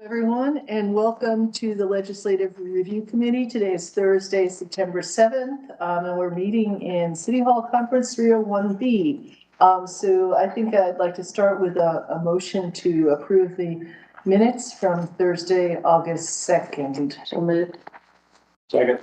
Everyone, and welcome to the Legislative Review Committee. Today is Thursday, September 7th, and we're meeting in City Hall Conference 301B. So I think I'd like to start with a motion to approve the minutes from Thursday, August 2nd. So moved. Second.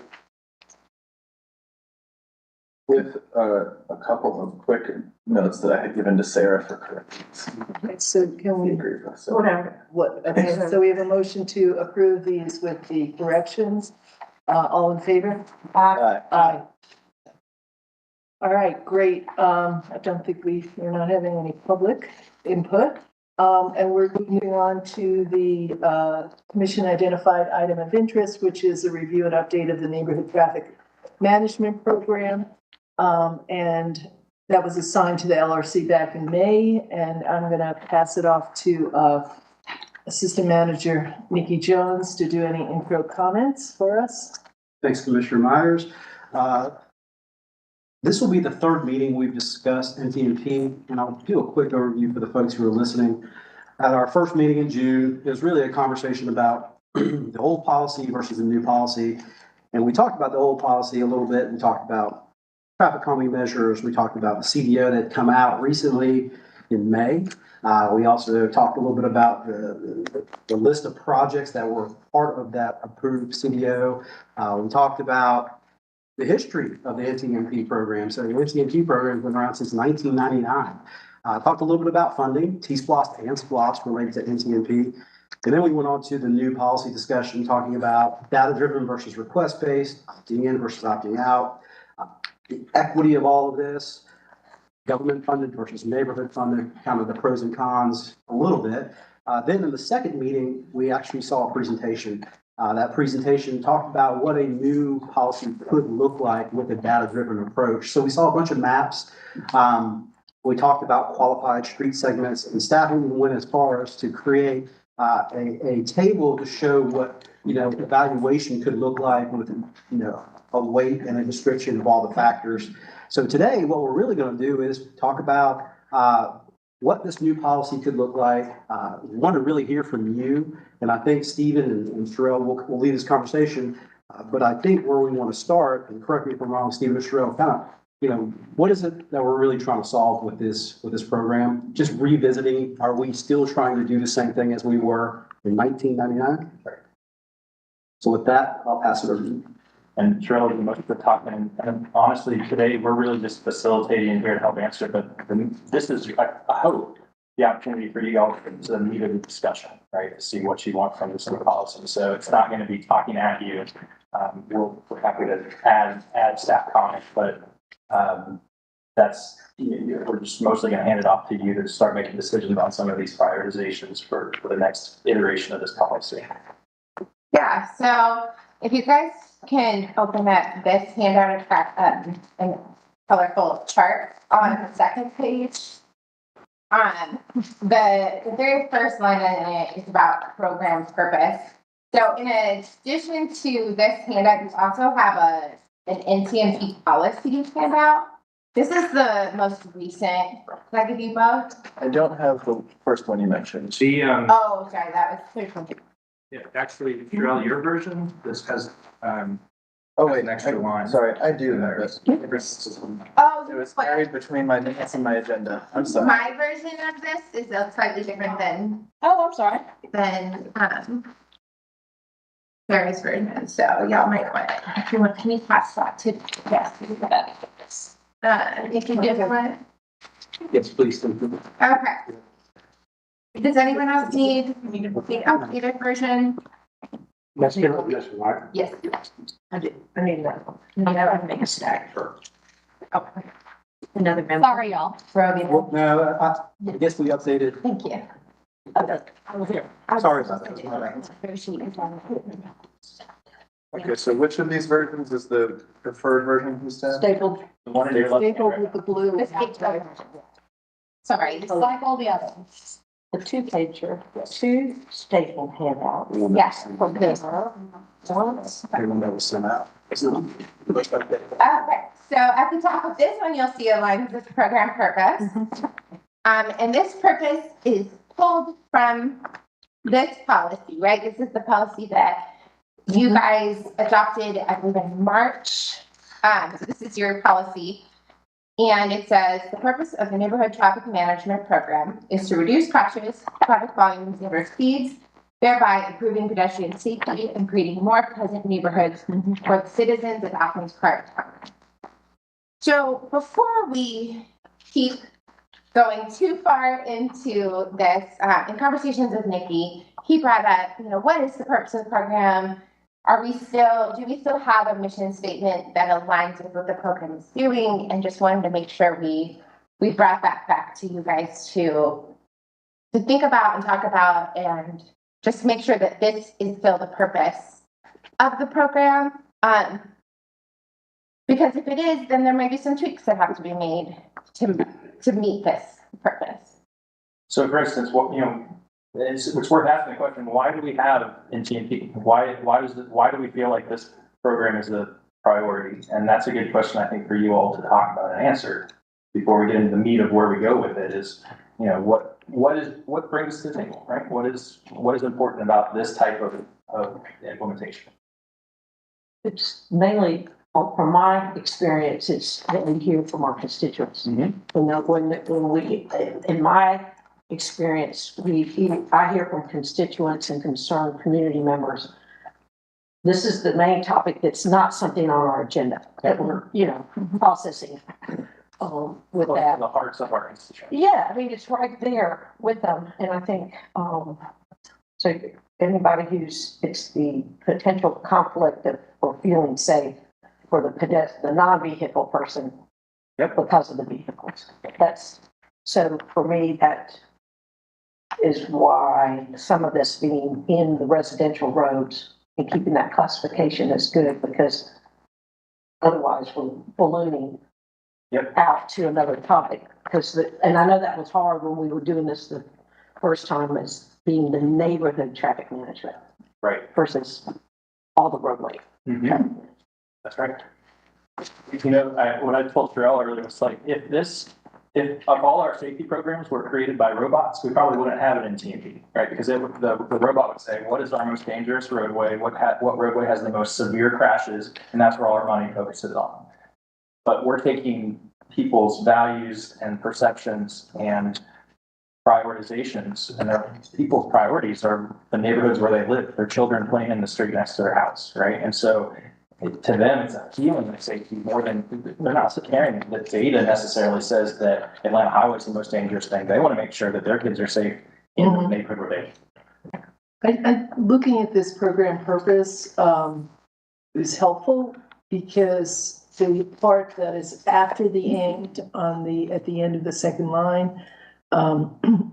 With a couple of quick notes that I had given to Sarah for corrections. Okay, so can we agree with us? Okay, so we have a motion to approve these with the corrections. All in favor? Aye. Aye. All right, great. I don't think we're not having any public input. And we're moving on to the commission identified item of interest, which is a review and update of the neighborhood traffic management program. And that was assigned to the LRC back in May, and I'm going to pass it off to Assistant Manager Nikki Jones to do any intro comments for us. Thanks, Commissioner Myers. This will be the third meeting we've discussed NTMP, and I'll do a quick overview for the folks who are listening. At our first meeting in June, it was really a conversation about the old policy versus the new policy. And we talked about the old policy a little bit. We talked about traffic calming measures. We talked about the CDO that had come out recently in May. We also talked a little bit about the list of projects that were part of that approved CDO. We talked about the history of the NTMP program. So the NTMP program has been around since 1999. Talked a little bit about funding, T-SPLOST and SPLOST related to NTMP. And then we went on to the new policy discussion, talking about data-driven versus request-based, opting in versus opting out, the equity of all of this, government-funded versus neighborhood-funded, kind of the pros and cons a little bit. Then in the second meeting, we actually saw a presentation. That presentation talked about what a new policy could look like with a data-driven approach. So we saw a bunch of maps. We talked about qualified street segments, and staff even went as far as to create a table to show what, evaluation could look like with, a weight and a description of all the factors. So today, what we're really going to do is talk about what this new policy could look like. We want to really hear from you, and I think Stephen and Sherelle will lead this conversation. But I think where we want to start, and correct me if I'm wrong, Stephen and Sherelle, kind of, what is it that we're really trying to solve with this program? Just revisiting, are we still trying to do the same thing as we were in 1999? So with that, I'll pass it over to you. And Cheryl, most of the talking, and honestly, today we're really just facilitating here to help answer. But this is, I hope, the opportunity for you all to meet a discussion, right? To see what you want from this new policy. So it's not going to be talking at you. We're happy to add staff comments, but we're just mostly going to hand it off to you to start making decisions on some of these prioritizations for the next iteration of this policy. Yeah. So if you guys can open up this handout and colorful chart on the second page. The very first line in it is about program purpose. So in addition to this handout, you also have an NTMP policy handout. This is the most recent. Can I give you both? I don't have the first one you mentioned. Oh, sorry, that was. Yeah, actually, Cheryl, your version, this has an extra line. Sorry, I do have this. Oh, it was buried between my minutes and my agenda. I'm sorry. My version of this is slightly different than. Oh, I'm sorry. Than Sarah's version. So y'all might want it. If you want, can you pass that to yes? You can do one. Yes, please. Okay. Does anyone else need the updated version? Yes, right. Yes. I need that. I make a stack for. Oh, Another member. sorry, y'all. Well, no, I guess we updated. Thank you. I was here. Sorry about that. Okay, so which of these versions is the preferred version from staff? Stapled. the one in your left. Stapled with the blue. Sorry, just like all the others. The two-pager, two staple handouts. Yes. For this. I remember that was sent out. Okay, so at the top of this one, you'll see a line that says program purpose. And this purpose is pulled from this policy, right? This is the policy that you guys adopted, I believe, in March. So this is your policy. And it says, the purpose of the neighborhood traffic management program is to reduce crashes, traffic volumes, and speeds, thereby improving pedestrian safety and creating more pleasant neighborhoods for the citizens of Athens-Clarke. So before we keep going too far into this, in conversations with Nikki, he brought up, what is the purpose of the program? Do we still have a mission statement that aligns with what the program is doing? And just wanted to make sure we brought that back to you guys to think about and talk about, and just make sure that this is still the purpose of the program. Because if it is, then there might be some tweaks that have to be made to meet this purpose. So for instance, it's worth asking the question, why do we have NTMP? Why do we feel like this program is a priority? And that's a good question, I think, for you all to talk about and answer before we get into the meat of where we go with it is, what brings us to the table, right? What is important about this type of implementation? It's mainly, from my experience, it's that we hear from our constituents. Mm-hmm. When we, in my experience, I hear from constituents and concerned community members. This is the main topic that's not something on our agenda that we're, processing with that. The hearts of our institution. Yeah, I mean, it's right there with them. And I think, so anybody it's the potential conflict or feeling safe for the non-vehicle person. Yep. Because of the vehicles. So for me, that is why some of this being in the residential roads and keeping that classification is good, because otherwise we're ballooning out to another topic. And I know that was hard when we were doing this the first time, as being the neighborhood traffic management. Right. Versus all the roadway. Mm-hmm. That's right. What I told Terrell earlier was like, if all our safety programs were created by robots, we probably wouldn't have it in TMP, right? Because the robot would say, what is our most dangerous roadway? What roadway has the most severe crashes? And that's where all our money focuses on. But we're taking people's values and perceptions and prioritizations, and people's priorities are the neighborhoods where they live, their children playing in the street next to their house, right? And so to them, it's a feeling of safety more than, they're not carrying the data necessarily says that Atlanta Highway is the most dangerous thing. They want to make sure that their kids are safe in the neighborhood where they live. I looking at this program purpose is helpful, because the part that is after the end at the end of the second line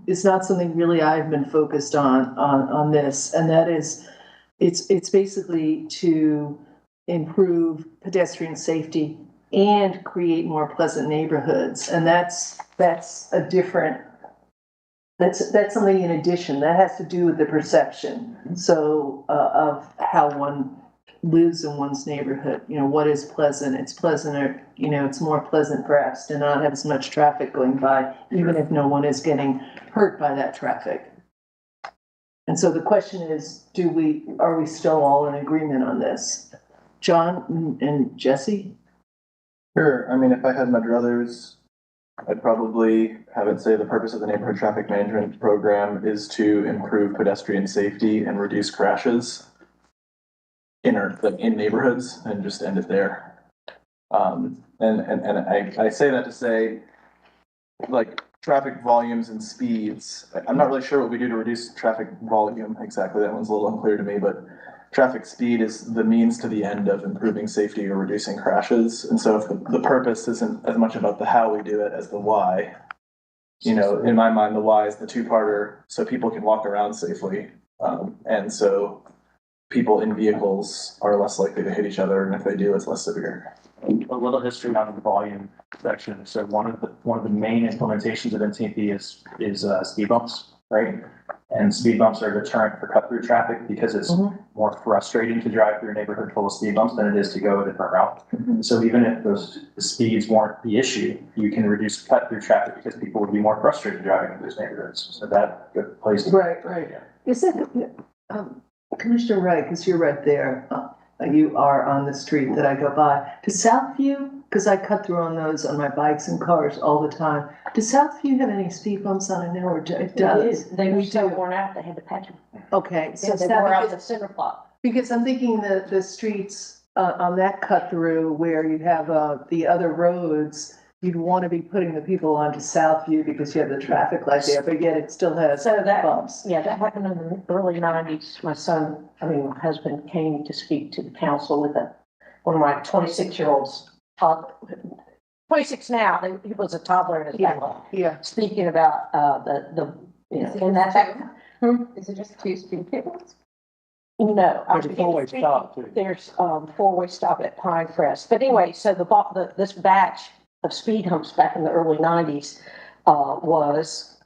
is not something really I've been focused on this, and that is it's basically to improve pedestrian safety and create more pleasant neighborhoods, and that's a different. That's something in addition that has to do with the perception. So of how one lives in one's neighborhood. What is pleasant? It's pleasanter. It's more pleasant perhaps to not have as much traffic going by, even if no one is getting hurt by that traffic. And so the question is, are we still all in agreement on this? John and Jesse? Sure. I mean, if I had my druthers, I'd probably have it say the purpose of the neighborhood traffic management program is to improve pedestrian safety and reduce crashes in neighborhoods, and just end it there. And I say that to say, like, traffic volumes and speeds. I'm not really sure what we do to reduce traffic volume exactly. That one's a little unclear to me, but traffic speed is the means to the end of improving safety or reducing crashes. And so if the purpose isn't as much about the how we do it as the why, in my mind, the why is the two-parter, so people can walk around safely. And so people in vehicles are less likely to hit each other, and if they do, it's less severe. A little history on the volume section. So one of the main implementations of NTP is speed bumps, right? And speed bumps are a deterrent for cut through traffic because it's more frustrating to drive through a neighborhood full of speed bumps than it is to go a different route. So even if the speeds weren't the issue, you can reduce cut through traffic because people would be more frustrated driving in those neighborhoods. So that good place. Right. Is that, Commissioner Wright, because you're right there, you are on the street that I go by. Does Southview, because I cut through on those on my bikes and cars all the time, does Southview have any speed bumps on it now, or it does? They were so worn out, they had to patch them. Okay, so So they wore out the center block. because I'm thinking the streets on that cut through where you have the other roads, you'd want to be putting the people onto Southview because you have the traffic light there, but yet it still has So that, bumps. yeah, that happened in the early nineties. My husband came to speak to the council with one of my 26-year-olds, 26 now, he was a toddler in his family, Yeah. speaking about, and Is it just 2 speed tables? no. There's a four-way stop too. There's, four-way stop at Pinecrest. But anyway, so this batch of speed humps back in the early nineties, was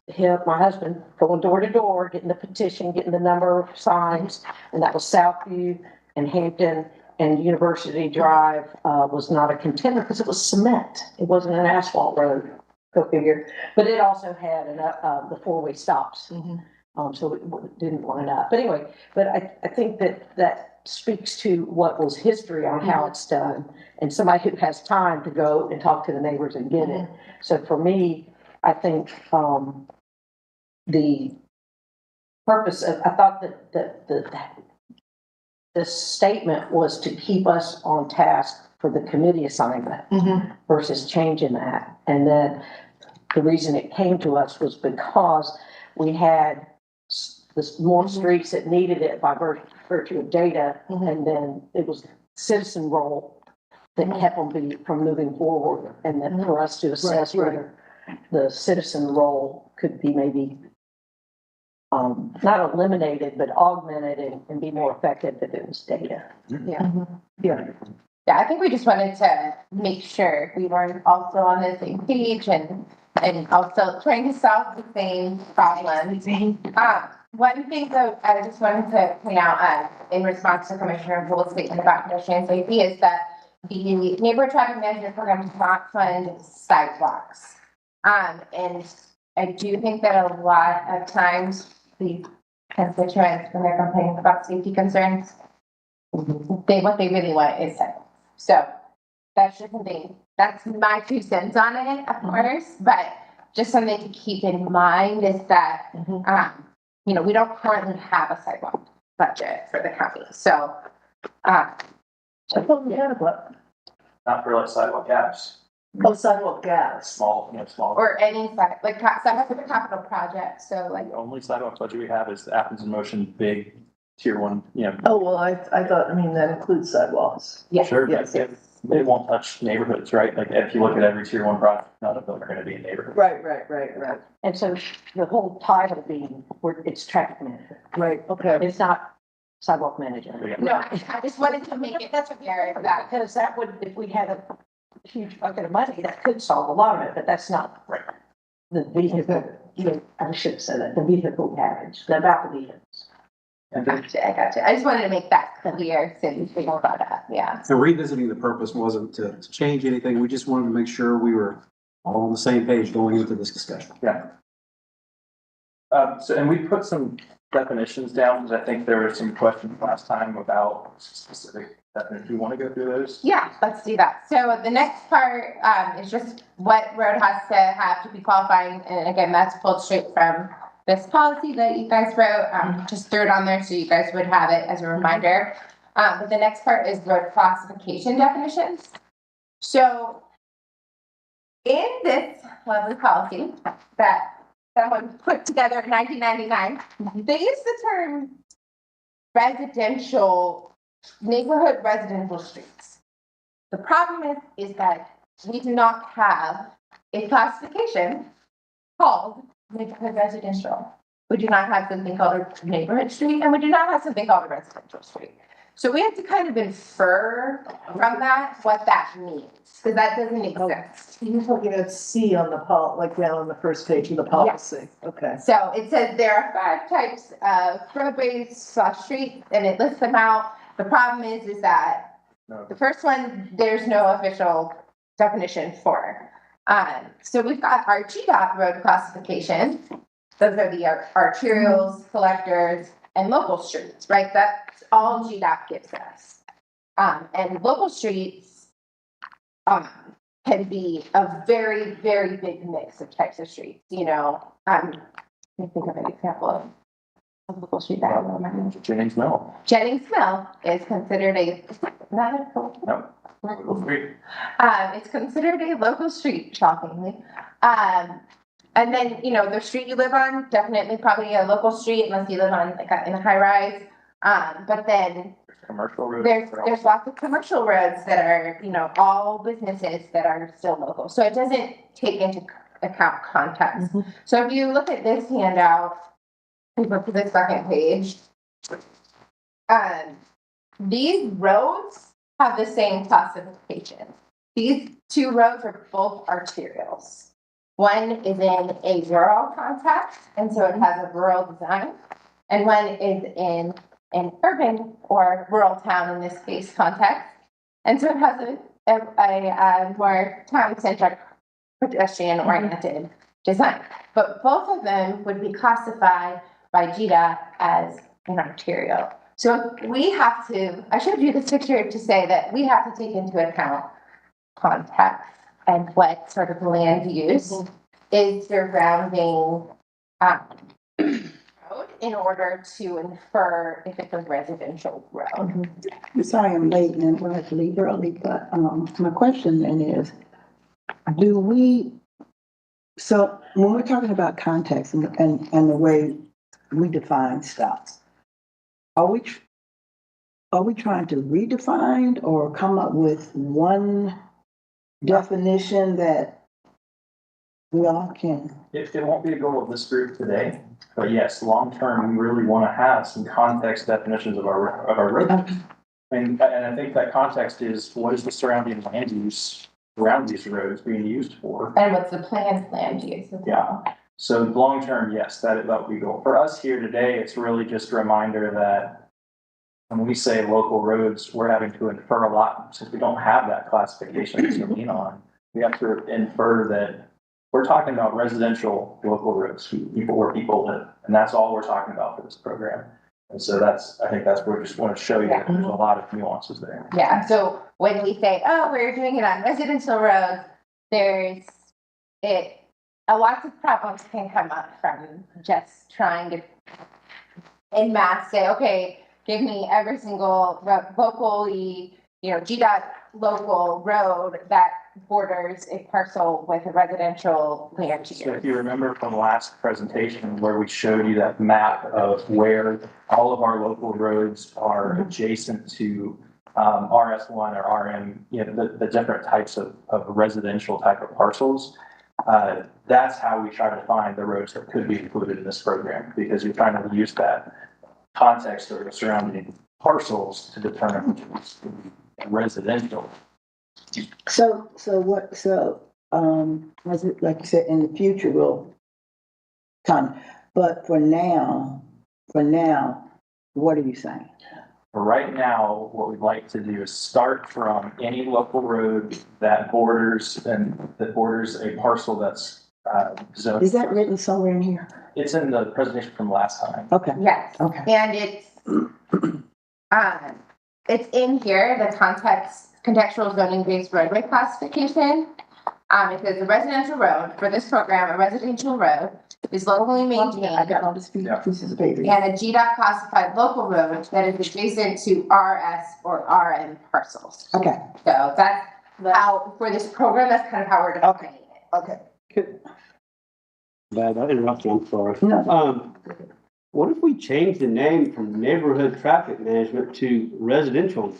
my husband going door to door, getting the petition, getting the number of signs, and that was Southview and Hampton and University Drive, was not a contender because it was cement. It wasn't an asphalt road, go figure. But it also had the four-way stops. So it didn't line up. But anyway, I think that speaks to what was history on how it's done, and somebody who has time to go and talk to the neighbors and get it. So for me, I think the purpose of, I thought that the statement was to keep us on task for the committee assignment versus changing that. And then the reason it came to us was because we had more streets that needed it by virtue of data, and then it was citizen role that kept them from moving forward, and then for us to assess whether the citizen role could be maybe not eliminated, but augmented and be more effective if it was data. Yeah. I think we just wanted to make sure we were also on the same page and also trying to solve the same problems. One thing that I just wanted to point out, in response to Commissioner Bull's statement about pedestrian safety, is that the neighborhood traffic management program does not fund sidewalks. And I do think that a lot of times the constituents, when they're complaining about safety concerns, what they really want is sidewalks. So that's just something, that's my 2 cents on it, of course, but just something to keep in mind is that, we don't currently have a sidewalk budget for the county. So, I thought we had a what? Not for like sidewalk gaps, Oh, sidewalk gas. small. or any sidewalk for the capital project. So like, The only sidewalk budget we have is the Athens in Motion big tier 1, Oh, well, I thought, that includes sidewalks. yeah. Sure, Yes. it won't touch neighborhoods, right? Like if you look at every tier 1 project, none of them are gonna be in neighborhoods. Right. And so the whole title being, it's traffic management. Right, okay. It's not sidewalk management. No, I just wanted to make it clear that. Because that would, if we had a huge bucket of money, that could solve a lot of it, but that's not Right. the vehicle. I should have said that, the vehicle package, about the vehicles. I gotcha. I just wanted to make that clear since we brought that, yeah. So revisiting the purpose wasn't to change anything. We just wanted to make sure we were all on the same page going into this discussion. Yeah. And we put some definitions down, because I think there were some questions last time about specific definitions. Do you want to go through those? Yeah, let's do that. So the next part is just what road has to have to be qualifying. And again, that's pulled straight from this policy that you guys wrote. Just threw it on there so you guys would have it as a reminder. But the next part is road classification definitions. So in this lovely policy that someone put together in 1999, they use the term neighborhood residential streets. The problem is that we do not have a classification called neighborhood residential. We do not have something called a neighborhood street, and we do not have something called a residential street. So we have to kind of infer from that what that means, because that doesn't exist. You're looking at C on the like down on the first page of the policy. Okay. So it says there are 5 types of roadways/streets, and it lists them out. The problem is that the first one, there's no official definition for. So we've got our GDOT road classification. Those are the arterials, collectors, and local streets, right? That's all GDOT gives us. And local streets can be a very, very big mix of types of streets. You know, let me think of an example of a local street that I remember. Jennings Mill. Jennings Mill is considered not a No. Local street. it's considered a local street, shockingly. And then, you know, the street you live on, definitely probably a local street unless you live on like in a high rise. But then Commercial roads. there's lots of commercial roads that are, you know, all businesses that are still local. So it doesn't take into account context. So if you look at this handout, we go to the second page. These roads have the same classification. These 2 roads are both arterials. One is in a rural context, and so it has a rural design, and one is in an urban or rural town, in this case, context, and so it has a more town-centric, pedestrian-oriented design. But both of them would be classified by GDOT as an arterial. So we have to, I showed you this picture to say that we have to take into account context and what sort of land use is surrounding road in order to infer if it's a residential road. Sorry I'm late and we'll have to leave early, but my question then is, so when we're talking about context and the way we define stuff, are we trying to redefine or come up with one definition that we all can? It won't be a goal of this group today, but yes, long-term, we really want to have some context definitions of our road. And I think that context is, what is the surrounding land use around these roads being used for? And what's the planned land use as well? So long-term, yes, that would be goal. For us here today, it's really just a reminder that when we say local roads, we're having to infer a lot, since we don't have that classification to lean on. We have to infer that we're talking about residential local roads, where people live, and that's all we're talking about for this program. And so I think that's where we just want to show you that there's a lot of nuances there. Yeah, so when we say, oh, we're doing it on residential roads, a lot of problems can come up from just trying to en masse say, okay, give me every single locally, you know, GDOT local road that borders a parcel with a residential land use. So if you remember from last presentation where we showed you that map of where all of our local roads are adjacent to RS1 or RM, you know, the different types of residential type of parcels, that's how we try to find the roads that could be included in this program, because you're trying to use that context of the surrounding parcels to determine which is residential. So as it, like you said, in the future we'll but for now, what are you saying? Right now, what we'd like to do is start from any local road that borders a parcel that's zoned. Is that written somewhere in here? It's in the presentation from last time. Okay. Yes. Okay. And it's in here, the contextual zoning based roadway classification. It says a residential road for this program, a residential road is locally I maintained got all this pieces of paper. and a GDOT classified local road that is adjacent to RS or RM parcels. Okay. So that's how, for this program, that's kind of how we're defining it. Okay. Bad interruption, I'm sorry. No. What if we change the name from neighborhood traffic management to residential?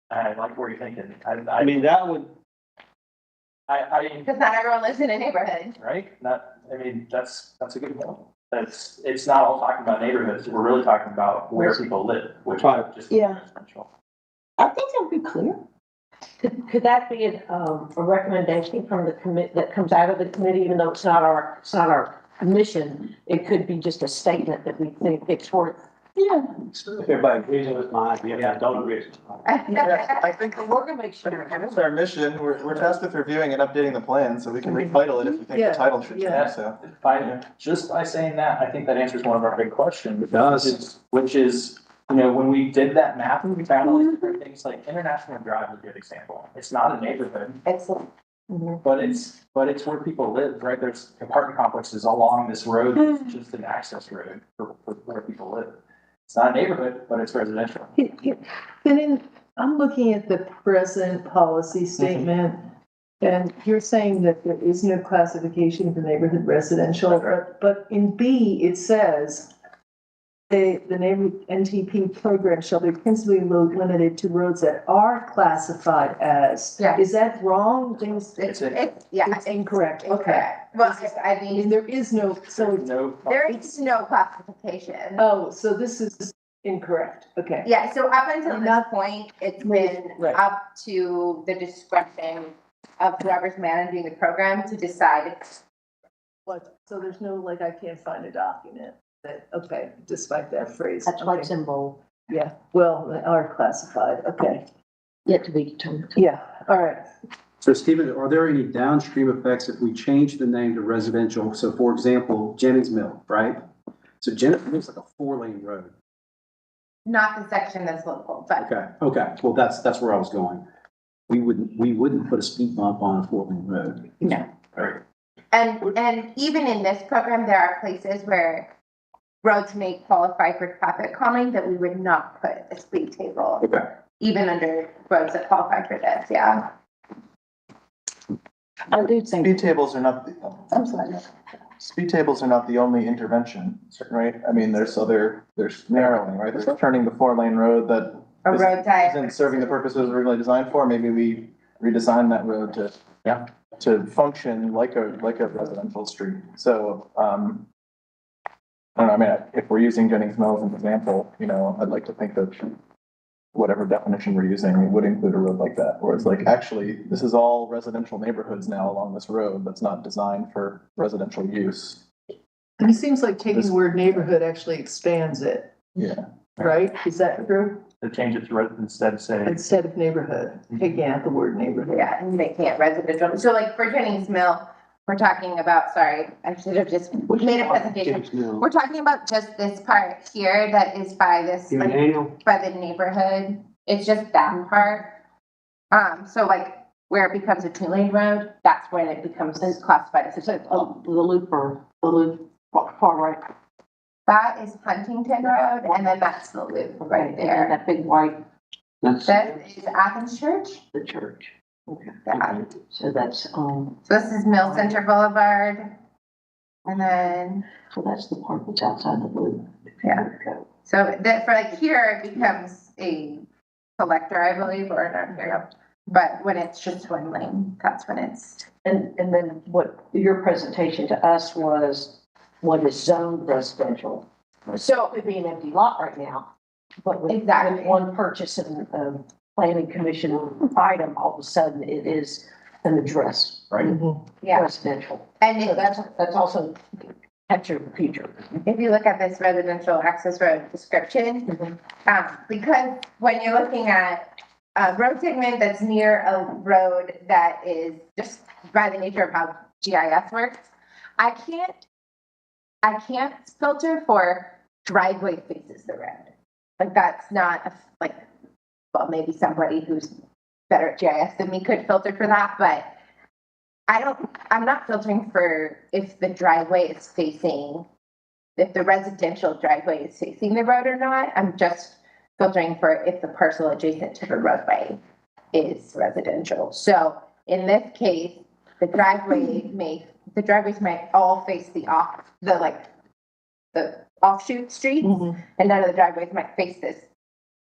I like where you're thinking. I mean, that would, Because not everyone lives in a neighborhood. right? That's a good point. It's not all talking about neighborhoods. We're really talking about where people live, which Right. is just Yeah. residential. clear? Could that be a recommendation from the that comes out of the committee, even though it's not our mission? It could be just a statement that we think it's worth. Yeah. If everybody agrees with mine, yeah, don't agree. I think We're gonna make sure. it's our mission. We're tasked with reviewing and updating the plan, so we can retitle it if we think Yeah, the title should yeah. change, so. Just by saying that, I think that answers one of our big questions. It does. Which is, you know, when we did that map, we found all these different things, like International Drive is a good example. It's not a neighborhood, Excellent. but it's where people live, right? There's apartment complexes along this road, it's just an access road for where people live. It's not a neighborhood, but it's residential. I'm looking at the present policy statement, and you're saying that there is no classification for neighborhood residential, but in B, it says the neighborhood NTP program shall be principally limited to roads that are classified as. Yeah. Is that wrong? It's Incorrect, okay. incorrect. Well, I I mean, mean, there is no, so, No. there is no classification. oh, so this is incorrect, okay. Yeah, so up until this Not- point, it's been Right. up to the discretion of whoever's managing the program to decide. But, so there's no, like, I can't find a document that, okay, despite that phrase. That's why okay. it's in bold, Yeah, well, they are classified, okay. yet to be determined. Yeah, all right. So Stephen, are there any downstream effects if we change the name to residential? So for example, Jennings Mill, right? So Jennings Mill is like a 4-lane road. Not the section that's local, but Okay. Well, that's where I was going. We wouldn't put a speed bump on a 4-lane road. no. Right. And even in this program, there are places where roads may qualify for traffic calming that we would not put a speed table, Okay. even under roads that qualify for this, yeah. I do think. Speed tables are not, I'm sorry. speed tables are not the only intervention, right? I mean, there's narrowing, right? There's turning the 4-lane road that A road diet. isn't serving the purposes originally designed for. Maybe we redesign that road to function like a residential street. So, I don't know, I mean, if we're using Jennings Mill as an example, you know, I'd like to think that whatever definition we're using would include a road like that, where it's like, actually, this is all residential neighborhoods now along this road that's not designed for residential use. And it seems like taking the word neighborhood actually expands it, Yeah. right? Is that true? To change it to instead say. Instead of neighborhood, taking out the word neighborhood. Yeah, and making it residential. So like for Jennings Mill, we're talking about, sorry, I should have just made a presentation. Jennings Mill. We're talking about just this part here that is by this, You mean like, Daniel? by the neighborhood. It's just that part. So like where it becomes a 2-lane road, that's when it becomes classified as a It's like vehicle. the loop far right. That is Huntington Road, and then that's the loop right And then there. that big white, That's, This is Athens Church. the church. Okay. Yeah. So that's, So this is Mill Center Boulevard. And then, so that's the part that's outside the loop. Yeah. so that for like here, it becomes a collector, I believe, or not here. But when it's just 1 lane, that's when it's. And then what your presentation to us was, what is zoned residential? So it could be an empty lot right now, but with Exactly. one purchase and, planning commission item, all of a sudden it is an address, right? Mhm. Yeah, Residential. and So if, that's also capture the future. if you look at this residential access road description, because when you're looking at a road segment that's near a road that is just by the nature of how GIS works, I can't filter for driveway faces the road. Like that's not like, well, maybe somebody who's better at GIS than me could filter for that, but I'm not filtering for if the driveway is facing, if the residential driveway is facing the road or not. I'm just filtering for if the parcel adjacent to the roadway is residential. So in this case, the driveways might all face the offshoot streets, Mhm. and none of the driveways might face this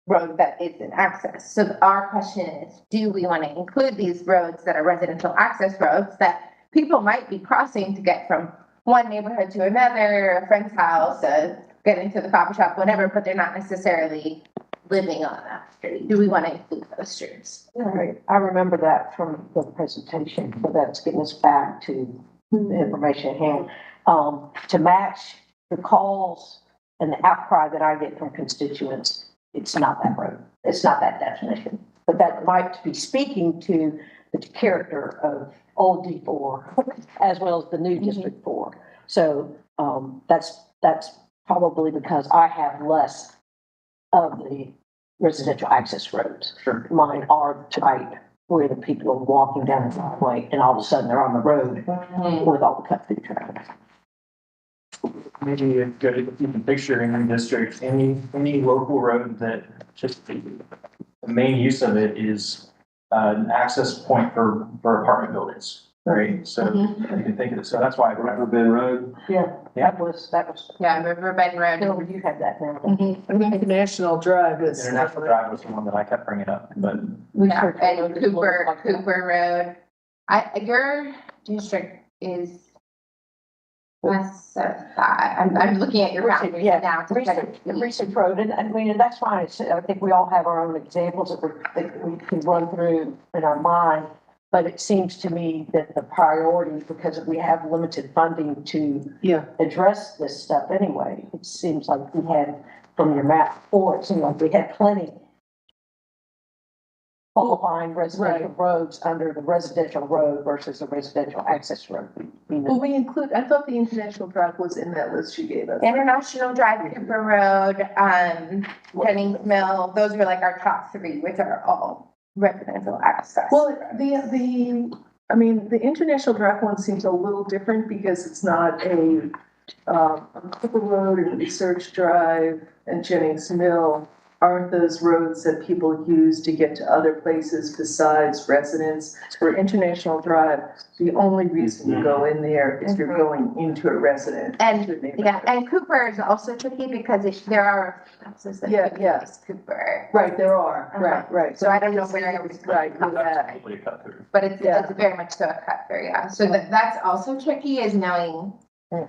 road that is an access. So our question is, do we want to include these roads that are residential access roads that people might be crossing to get from one neighborhood to another, a friend's house, get into the coffee shop, whatever, but they're not necessarily living on that street. Do we want to include those streets? Right, I remember that from the presentation, but that's getting us back to the information at hand. To match the calls and the outcry that I get from constituents, it's not that road. It's not that definition. But that might be speaking to the character of old D4 as well as the new District 4. So that's probably because I have less of the residential access roads. Sure. Mine are tight where the people are walking down the driveway and all of a sudden they're on the road with all the cut through traffic. Maybe a good, you can picture in your district, any local road that just the main use of it is an access point for apartment buildings, right? So you can think of it, so that's why. Rubber Bend Road. Yeah, that was, Yeah, Riverbend Road. Bill, you had that now. International Drive is. International Drive was the one that I kept bringing up, but Yeah, and Cooper Road. Your district is less of that. I'm looking at your boundaries now. to check. Research Road, and I mean, and that's fine. I think we all have our own examples that we can run through in our mind. But it seems to me that the priority, because we have limited funding to address this stuff anyway, it seems like we had, from your map before, it seemed like we had plenty qualifying residential roads under the residential road versus the residential access road. Well, we include, I thought the International Drive was in that list you gave us. International Drive, Cooper Road, Jennings Mill, those were like our top three, which are all residential access. Well, I mean, the International Drive one seems a little different because it's not a Cooper Road and Research Drive and Jennings Mill aren't those roads that people use to get to other places besides residents. For International Drive, the only reason you go in there is you're going into a resident. And Cooper is also tricky because there are houses that use Cooper. Right, there are, right. So I don't know where I was right with that. totally cut through. But it's very much so a cut through, yeah. So that's also tricky, is knowing. I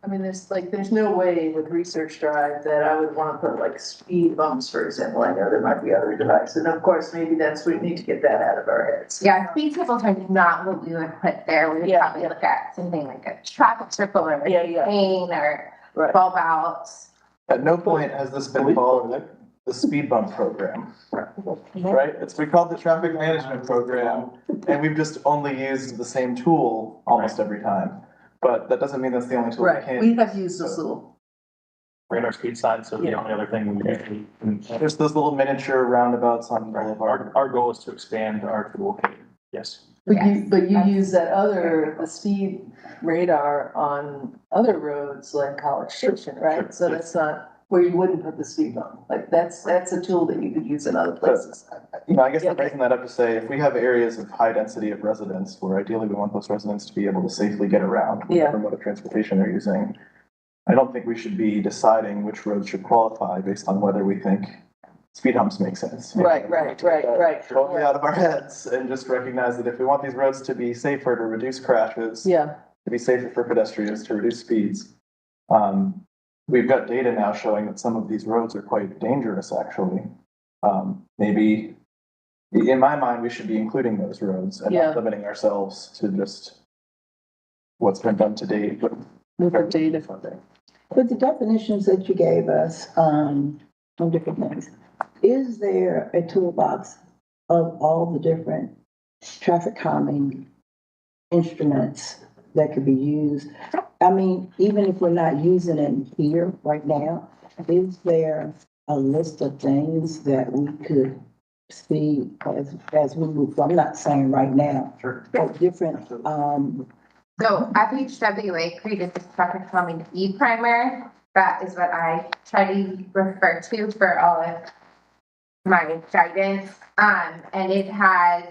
mean, there's no way with Research Drive that I would want to put like speed bumps, for example. I know there might be other devices, and of course, maybe we need to get that out of our heads. Yeah, speed tables are not what we would put there. We would probably look at something like a traffic circle or a lane or bulb outs. At no point has this been called the speed bump program, right? We called the traffic management program, and we've just only used the same tool almost every time. But that doesn't mean that's the only tool we can. We have used this little. Radar speed signs, so the only other thing we usually. There's those little miniature roundabouts on Boulevard. Our goal is to expand our toolkit, yes. But you use the speed radar on other roads like College Station, right? Sure. So that's not where you wouldn't put the speed bump. Like that's a tool that you could use in other places. I guess I'm raising that up to say, if we have areas of high density of residents, where ideally we want those residents to be able to safely get around whatever mode of transportation they're using, I don't think we should be deciding which roads should qualify based on whether we think speed humps make sense. Right. Totally out of our heads, and just recognize that if we want these roads to be safer, to reduce crashes, to be safer for pedestrians, to reduce speeds, we've got data now showing that some of these roads are quite dangerous, actually. Maybe, in my mind, we should be including those roads and not limiting ourselves to just what's been done to date with the data funding. With the definitions that you gave us, on different things, is there a toolbox of all the different traffic calming instruments that could be used? I mean, even if we're not using it here right now, is there a list of things that we could see as we move? I'm not saying right now, but different, So FHWA created this traffic calming e-primer. That is what I try to refer to for all of my guidance. And it has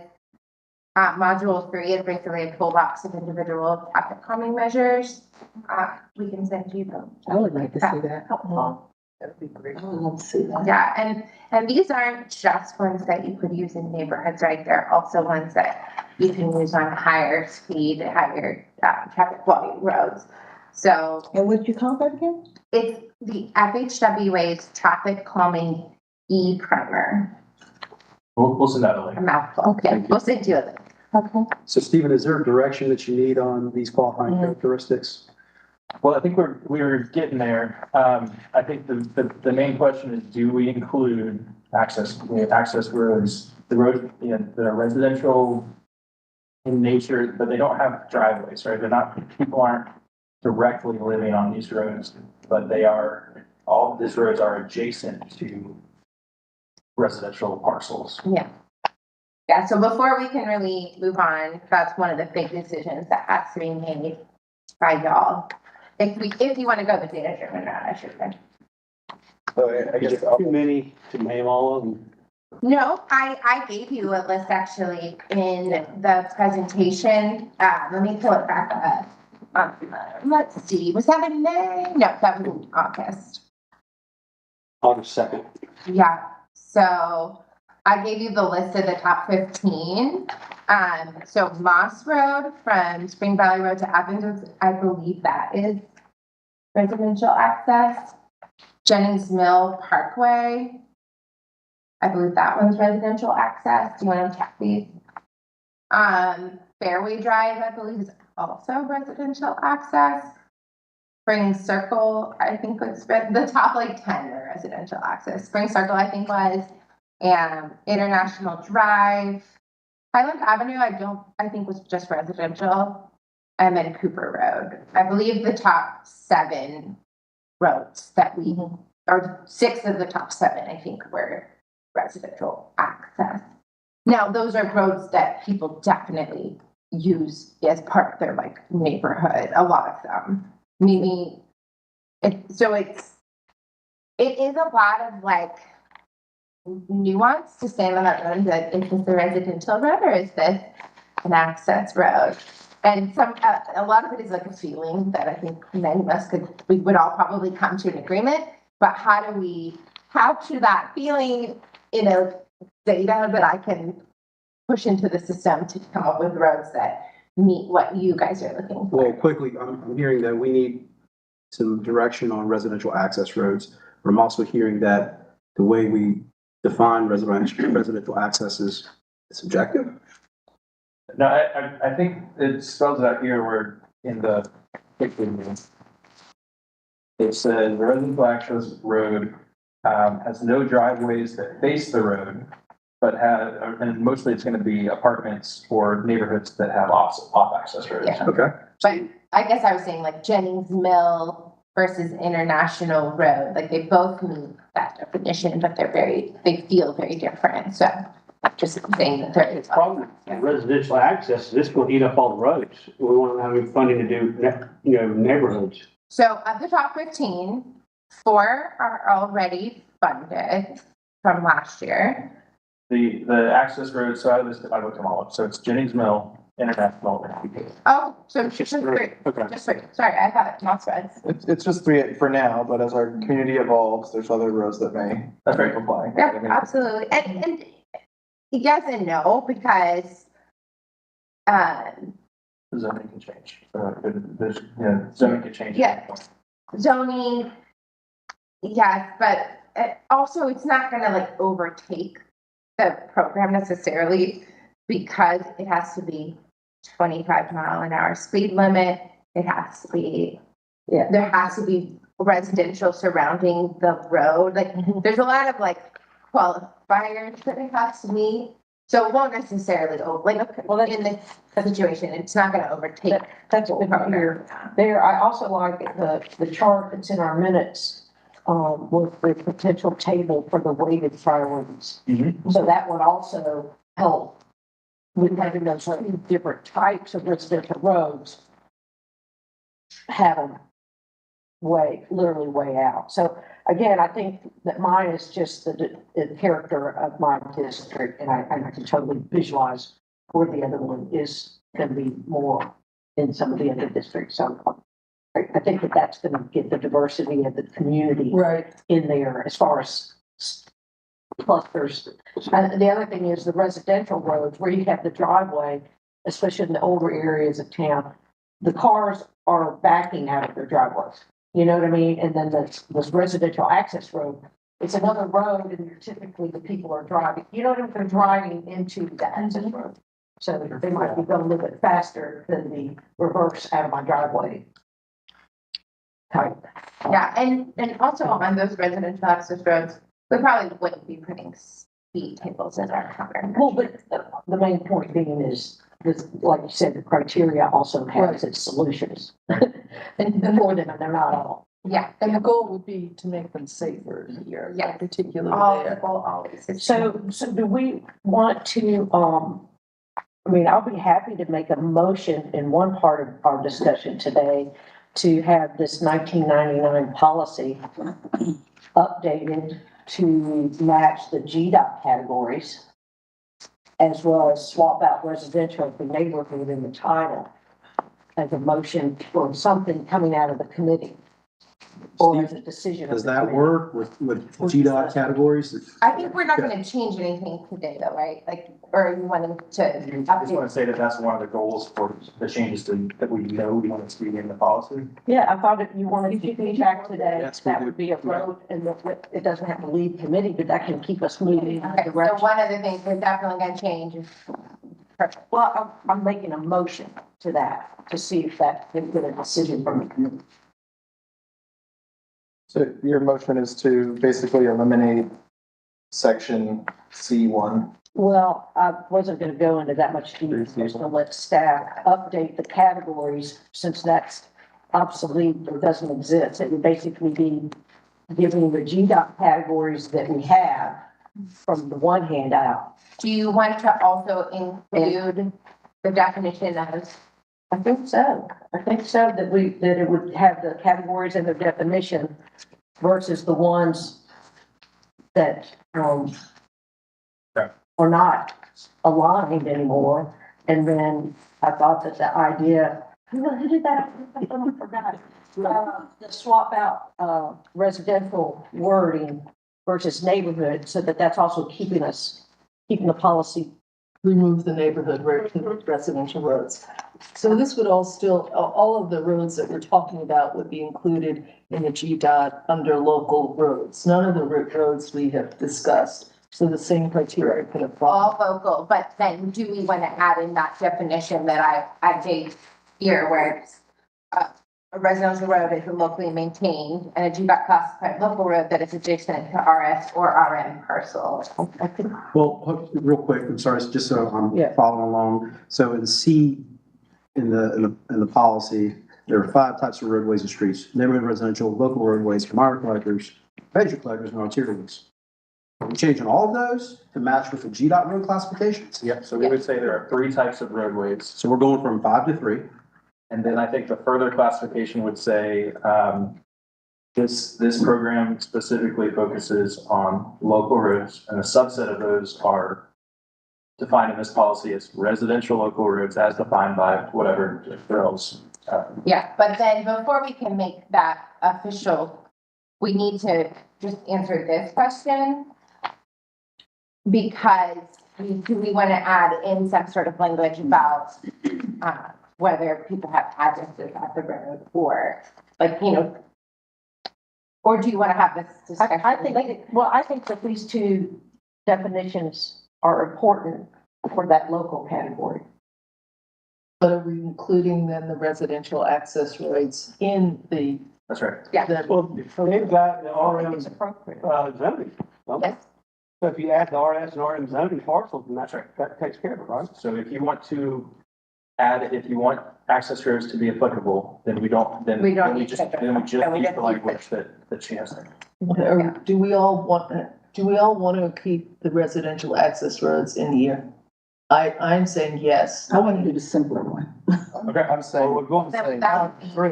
module 3 is basically a toolbox of individual traffic calming measures. We can send you them. I would like to see that. That'd be great. I would love to see that. Yeah, and these aren't just ones that you could use in neighborhoods, right? They're also ones that you can use on higher speed, higher traffic volume roads. So And what did you call that again? it's the FHWA's traffic calming e-primer. We'll send that a link. A mouthful. Yeah, we'll send you a link. Okay. So Stephen, is there a direction that you need on these qualifying characteristics? Well, I think we're getting there. I think the main question is, do we include access roads, the roads, that are residential in nature, but they don't have driveways, right? People aren't directly living on these roads, but all these roads are adjacent to residential parcels. Yeah. Yeah, so before we can really move on, that's one of the big decisions that has to be made by y'all. If you want to go the data driven route, I should say. So I guess Too many to name all of them. No, I gave you a list actually in the presentation. Let me pull it back up. Let's see, was that in May? No, that was in August. August 2nd. Yeah, so I gave you the list of the top 15. So Moss Road from Spring Valley Road to Athens, I believe that is residential access. Jennings Mill Parkway, I believe that one's residential access. Do you want to check these? Fairway Drive, I believe, is also residential access. Spring Circle, I think was the top like 10 are residential access. Spring Circle, I think was, and International Drive. Highland Avenue, I think was just residential. And then Cooper Road. I believe the top 7 roads that or 6 of the top 7, I think, were residential access. Now, those are roads that people definitely use as part of their like neighborhood, a lot of them. Maybe it is a lot of like nuance to stand on that road and be like, is this a residential road or is this an access road? And a lot of it is like a feeling that I think many of us we would all probably come to an agreement, but how do we capture that feeling in a data that I can push into the system to come up with roads that meet what you guys are looking for? Well, quickly, I'm hearing that we need some direction on residential access roads. But I'm also hearing that the way we define residential access is subjective. No, I think it spells it out here where in the it says the residential access road has no driveways that face the road, but and mostly it's going to be apartments or neighborhoods that have off access roads. Yeah. Okay. But I guess I was saying like Jennings Mill versus International Road, like they both meet that definition, but they feel very different. So just saying that there is. Problem with residential access, this will eat up all the roads. We want to have funding to do, neighborhoods. So of the top 15, 4 are already funded from last year. The access roads, so I looked them all up. So it's Jennings Mill, International, and Oh, so just 3. Okay. Just 3. Sorry, I thought Moss Road. it's just 3 for now, but as our community evolves, there's other roads that may comply. Yeah, absolutely. And yes and no, because the zoning can change. Zoning can change. Yeah. Zoning, yes, but also it's not gonna like overtake the program necessarily because it has to be 25-mile-an-hour speed limit. It has to be, there has to be residential surrounding the road. Like there's a lot of like qualifiers that it has to meet. So it won't necessarily in this situation, it's not gonna overtake. That's good to hear. There, I also like the chart that's in our minutes, with the potential table for the weighted priorities. So that would also help with having those different types of residential roads have them literally way out. So again, I think that mine is just the character of my district, and I can totally visualize where the other one is going to be more in some of the other districts. So I think that that's going to get the diversity of the community in there as far as clusters. And the other thing is the residential roads where you have the driveway, especially in the older areas of town. the cars are backing out of their driveways. You know what I mean? And then this residential access road, it's another road and typically the people are driving, you know what I mean? They're driving into the access road. So they might be going a little bit faster than the reverse out of my driveway type. Yeah, and also on those residential access roads, we probably wouldn't be putting speed tables in our cover. Well, but the main point being is, this, like you said, the criteria also has its solutions. And for them, and they're not all. Yeah, And the goal would be to make them safer here, Yeah. particularly all there. people always. So do we want to, I mean, I'll be happy to make a motion in one part of our discussion today to have this 1999 policy updated to match the GDOT categories, as well as swap out residential for neighborhood in the title as a motion or something coming out of the committee. Or as a decision. Does of the that committee. work with GDOT categories? I think we're not gonna change anything today though, right? Like, or you wanting to You just want update? to say that that's one of the goals for the changes that we know we want to see in the policy. Yeah, I thought if you wanted to feedback today, Yes, we that do. would be a road and it doesn't have to leave committee, but that can keep us moving in the Okay, so direction. one of the things we're definitely gonna change is. Perfect. Well, I'm making a motion to that, to see if that can get a decision from the committee. So your motion is to basically eliminate section C1. Well, I wasn't gonna go into that much detail, I was gonna let staff update the categories, since that's obsolete or doesn't exist. It would basically be giving the GDOT categories that we have from the one handout. Do you want to also include the definition of? I think so. I think so, that it would have the categories and the definition versus the ones that, Okay. are not aligned anymore. And then I thought that the idea, who did that? I forgot. The swap out, residential wording versus neighborhood, so that that's also keeping the policy. Remove the neighborhood residential roads. So this would all of the roads that we're talking about would be included in the GDOT under local roads. None of the roads we have discussed. So the same criteria could apply. All local, but then do we want to add in that definition that I gave here where it's a residential road is a locally maintained and a GDOT classified local road that is adjacent to RS or RM parcel. I think Well, real quick, I'm sorry, just so I'm Yeah. following along. So in C, in the policy, there are 5 types of roadways and streets: neighborhood residential, local roadways, commodity collectors, major collectors, and arterials. Are we changing all of those to match with the GDOT road classifications? Yep, so we would say there are 3 types of roadways. So we're going from 5 to 3. And then I think the further classification would say, this program specifically focuses on local roads, and a subset of those are defined in this policy as residential local roads as defined by whatever girls. Yeah, but then before we can make that official, we need to just answer this question. Because do we want to add in some sort of language about, whether people have addresses at the road or like, or do you want to have this discussion? I think that these two definitions are important for that local category. But are we including then the residential access roads in the? That's right. Yeah. Well, they've got the I think RM, it's appropriate. zoning. don't they? Yes. So if you add the RS and RM zoning parcels, then that takes care of it, right? So if you want to if you want access roads to be applicable, then we don't, then We don't then we need just, to. then we just Then we use just the use language that she has there. Or do we all want to keep the residential access roads in here? I'm saying yes. I want to do the simpler one. Okay. I'm So saying, we're going That- to say, that- three.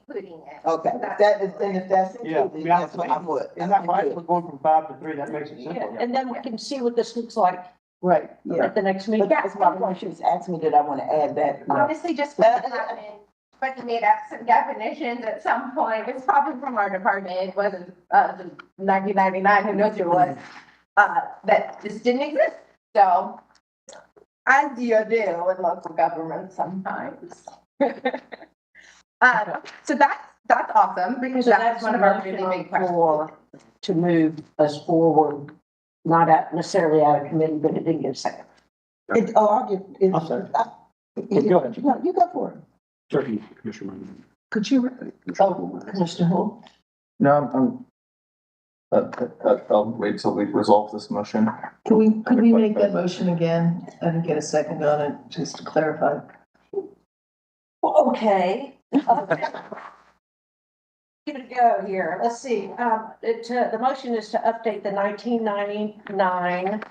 Including it. Okay, if that's Yeah, included, that's what I'm with. Isn't that right? We're going from 5 to 3, that makes it Yeah, simple. and then we can see what this looks like Right. Yeah, at the next but meeting. that's my point. She was asking me, did I want to add that? Honestly, just what happened, when we made up some definitions at some point, it's probably from our department, it wasn't, 1999, who knows who it was, that just didn't exist, so. As you do with local government sometimes. So that's awesome because So that's one of our a really motion big questions. to move us forward, not necessarily out of committee, but it didn't get a second. I'll give. I'll second. Go ahead. No, you go for it. Certainly, Commissioner Moon. Could you? Oh, Commissioner Hall? No, I'll wait till we resolve this motion. Could we make that motion again? I didn't get a second on it, just to clarify. Okay. Give it a go here. Let's see. The motion is to update the 1999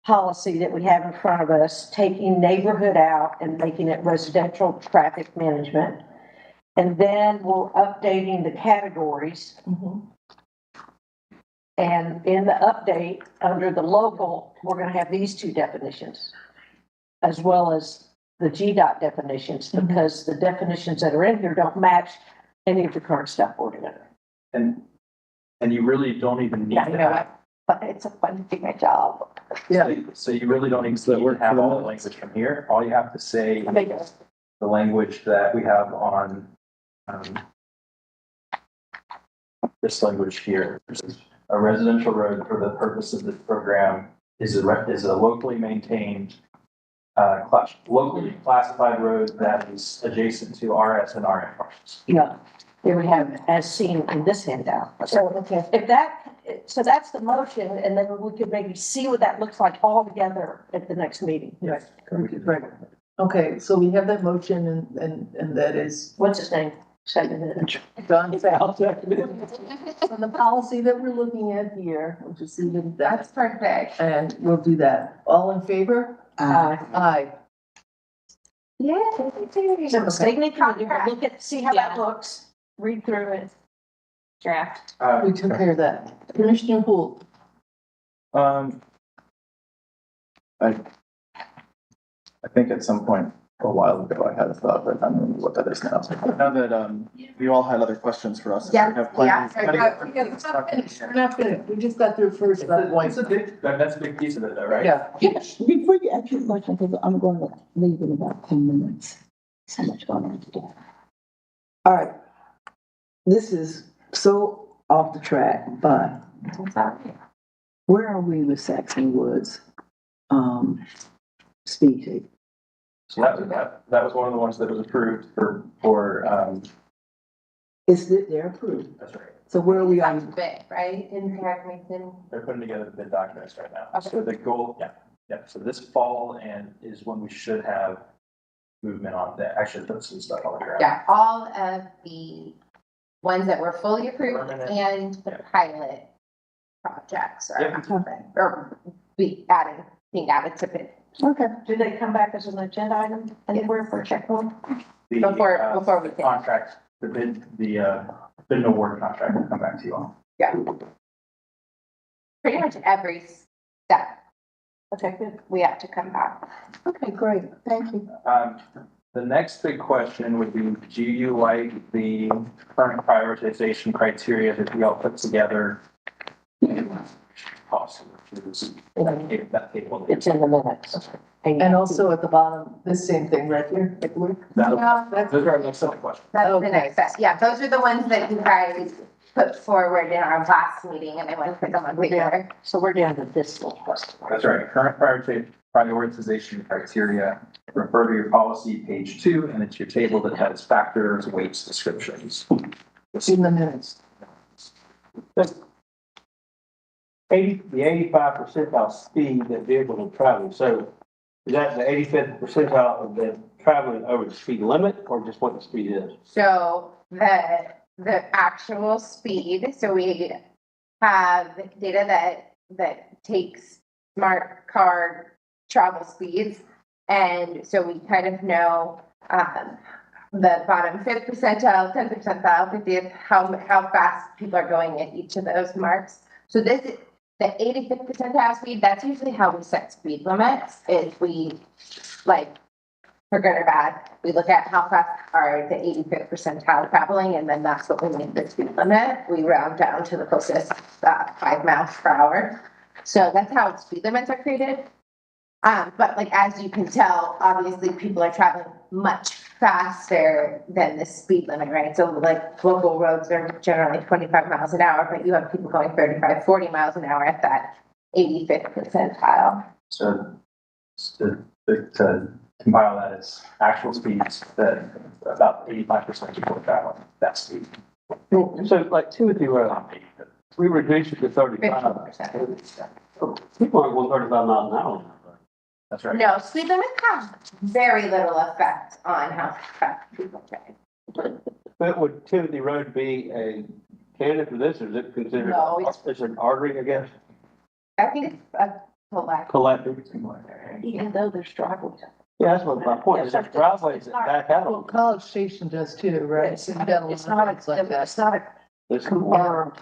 policy that we have in front of us, taking neighborhood out and making it residential traffic management. And then we're updating the categories. And in the update, under the local, we're gonna have these two definitions, as well as the GDOT definitions, because the definitions that are in here don't match any of the current stuff we're doing. And you really don't even need Yeah, to you know have. what? But it's a fun thing, my job. So you really don't even need to have all the language from here. All you have to say I mean, is the language that we have on, this language here. A residential road for the purpose of this program is a locally maintained, locally classified road that is adjacent to RS and RM parcels. yeah, there we have it, as seen in this handout. So if so that's the motion, and then we could maybe see what that looks like all together at the next meeting. Right. Okay, so we have that motion and that is What's his name? Second. John Sal. On the policy that we're looking at here, we'll just leave it at That's that. perfect. And we'll do that. All in favor? Aye. Yeah. So the signature, we'll look at, see how that looks, read through it. Draft. We took care of that. Commissioner Poole? I think at some point a while ago I had a thought, but I don't remember what that is now. Now that, you all had other questions for us. Yeah, We have plenty- yeah. plenty of- We're not finished. We just got through first that point. That's a big piece of it though, right? Yeah. Before you ask your question, because I'm going to leave in about 10 minutes. So much going on today. All right. This is so off the track, but where are we with Saxon Woods? Speed tape. So that was one of the ones that was approved for, They're approved. that's right. So where are we That's on? bit, right? In Harrington. They're putting together the bid documents right now. So the goal, yeah. So this fall is when we should have movement on that. Actually, put some stuff on the ground. Yeah, all of the ones that were fully approved Permanent. and the pilot projects Yep. or being added to bid. Okay. Do they come back as an agenda item anywhere for a check one? The, Before we can. contract, the bid and award contract will come back to you all. Yeah. Pretty much every step Okay, good. we have to come back. Okay, great. Thank you. The next big question would be, do you like the current prioritization criteria that we all put together? Possible. That table. It's in the minutes. And also at the bottom, this same thing right here. Those are our next set of questions. That's the Okay. next step. Yeah, those are the ones that you guys put forward in our last meeting and I want to put them on later. So we're down to this little question. That's right. Current prioritization criteria. Refer to your policy, page 2, and it's your table that has factors, weights, descriptions. In the minutes. The 85th percentile speed that vehicle will travel, so is that the 85th percentile of the traveling over the speed limit, or just what the speed is? So the actual speed, so we have data that takes smart car travel speeds. And so we kind of know, the bottom 5th percentile, 10th percentile, 50th, how fast people are going at each of those marks. So this is the 85th percentile speed. That's usually how we set speed limits, is we, like, for good or bad, we look at how fast are the 85th percentile traveling, and then that's what we make the speed limit. We round down to the closest 5 miles per hour. So that's how speed limits are created. But like, as you can tell, obviously people are traveling much faster than the speed limit, right? So like local roads are generally 25 miles an hour, but you have people going 35, 40 miles an hour at that 85th percentile. So to compile that as actual speeds, that about 85% of people are traveling that speed. So like Timothy Road, we reduced it to 35. 50%. People aren't going 35 miles an hour. That's right. No, speed limits have very little effect on how fast people drive. But would Timothy Road be a candidate for this, or is it considered, No, it's an artery, I guess? I think it's a collect. Collector. Even though there's driveways. Yeah, that's what my point is, there's driveways that back Well, out. College Station does too, right? It's So you got a it's lot not, of things like that. it's not a It's- confirmed.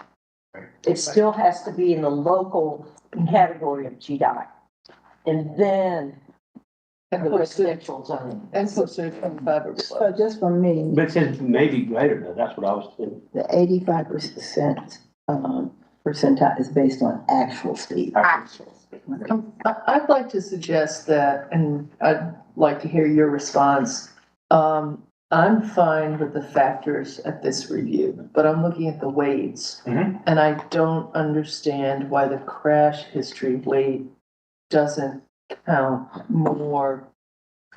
It still has to be in the local category of GDI. And then And the close to, residential zone. and close to 25 or below. So just for me, But it says maybe greater than, that's what I was thinking. the 85%, percentile is based on actual speed. Actual speed. I'd like to suggest that, and I'd like to hear your response. I'm fine with the factors at this review, but I'm looking at the weights. Mhm. And I don't understand why the crash history weight doesn't count more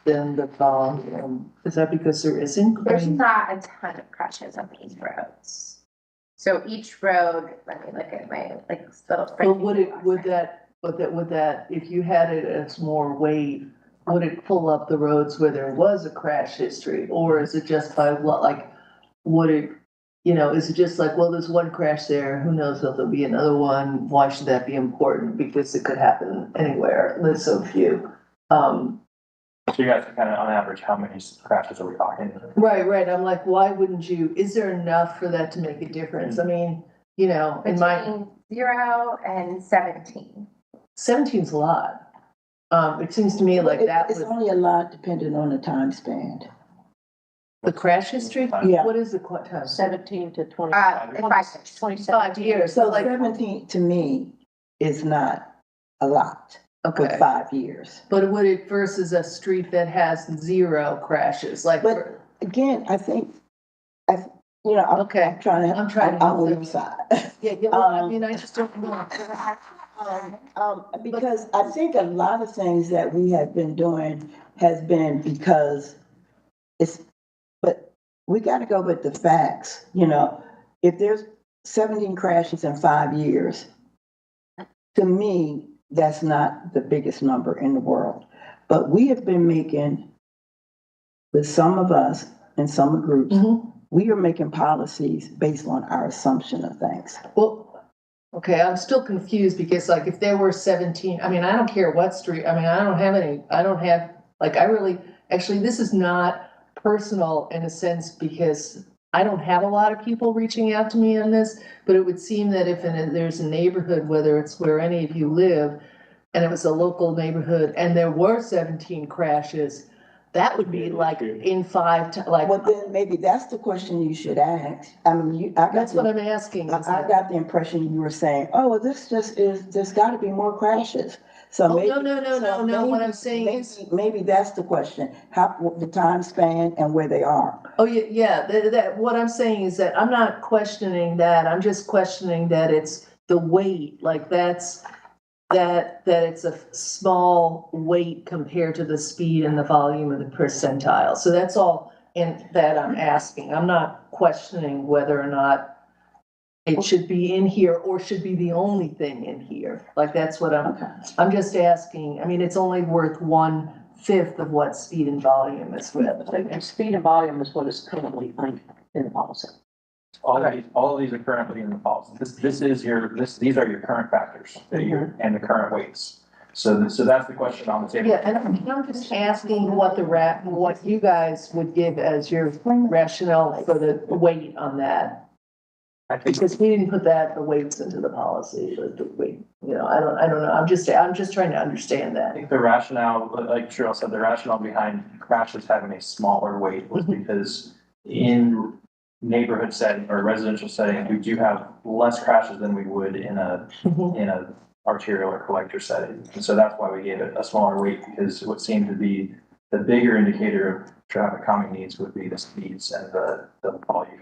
than the volume. Is that because there isn't? There's not a ton of crashes on these roads. So each road, let me look at my, like, little. But would that, if you had it as more weight, would it pull up the roads where there was a crash history? Or is it just by what, like, would it, is it just like, well, there's one crash there, who knows if there'll be another one? Why should that be important? Because it could happen anywhere, there's so few. So you guys are kind of on average, how many crashes are we talking? Right, I'm like, why wouldn't you, is there enough for that to make a difference? I mean, in my, Between 0 and 17. 17's a lot. It seems to me like that It's was only a lot depending on the time span. the crash history. Yeah. What is the time? 17 to 20. In 5 years. 5 years, so So like, 17 to me is not a lot with okay. 5 years. But would it versus a street that has 0 crashes, like, But again, I think, I'm okay, I'm trying to, I'm trying to I'm on help your side. yeah, well, I mean, I just don't know. Because I think a lot of things that we have been doing has been because but we gotta go with the facts, If there's 17 crashes in 5 years, to me, that's not the biggest number in the world. But we have been making, with some of us and some groups, Mhm. we are making policies based on our assumption of things. Well, okay, I'm still confused because like if there were 17, I mean, I don't care what street, I mean, I don't have, like, actually, this is not personal in a sense because I don't have a lot of people reaching out to me on this, but it would seem that if there's a neighborhood, whether it's where any of you live, and it was a local neighborhood and there were 17 crashes, that would be like in 5 to like. Well, then maybe that's the question you should ask. I mean, That's what I'm asking. I got the impression you were saying, oh, well, there's gotta be more crashes. So Oh, maybe. no, what I'm saying is. Maybe that's the question, the time span and where they are. Oh, yeah, what I'm saying is that I'm not questioning that, I'm just questioning that it's the weight, like that it's a small weight compared to the speed and the volume of the percentile. So that's all in that I'm asking. I'm not questioning whether or not it should be in here or should be the only thing in here. Like, that's what I'm just asking. I mean, it's only worth 1/5 of what speed and volume is with. And speed and volume is what is currently in the policy. All of these are currently in the policy. These are your current factors and the current weights. So that's the question on the table. Yeah, and I'm just asking what you guys would give as your rationale for the weight on that. Because we didn't put the weights into the policy, the weight, I don't know, I'm just trying to understand I that. think the rationale, like Cheryl said, the rationale behind crashes having a smaller weight was because in neighborhood setting or residential setting, we do have less crashes than we would in a arterial or collector setting. And so that's why we gave it a smaller weight, because what seemed to be the bigger indicator of traffic calming needs would be the speeds and the volume.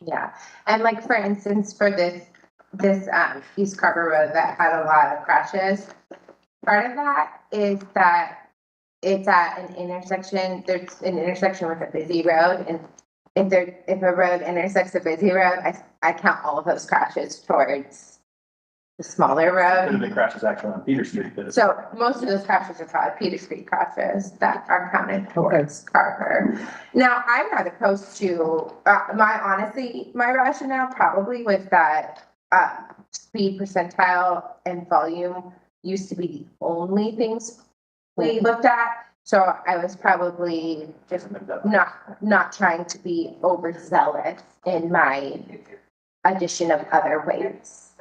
Yeah, and like for instance, for this East Carver Road that had a lot of crashes, part of that is that it's at an intersection, there's an intersection with a busy road, and if a road intersects a busy road, I count all of those crashes towards the smaller Could have road. been crashes actually on Peter Street. But So most of those crashes are probably Peter Street crashes that are counted towards Carver. Now, I'm not opposed to, my rationale probably was that, speed percentile and volume used to be the only things we looked at. So I was probably just not trying to be overzealous in my addition of other weights.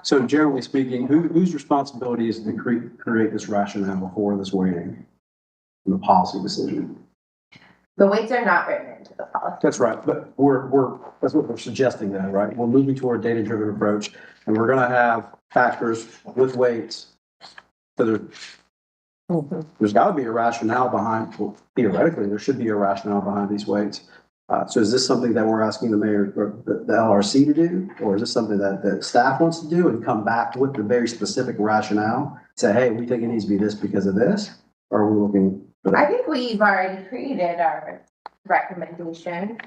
So generally speaking, whose responsibility is to create this rationale for this weighting? The policy decision. The weights are not written into the policy. That's right, but that's what we're suggesting then, right? We're moving toward a data-driven approach, and we're gonna have factors with weights. So there's gotta be a rationale behind, well, theoretically, there should be a rationale behind these weights. So is this something that we're asking the mayor, or the LRC to do? Or is this something that staff wants to do and come back with the very specific rationale? Say, hey, we think it needs to be this because of this? Or are we looking for that? I think we've already created our recommendation.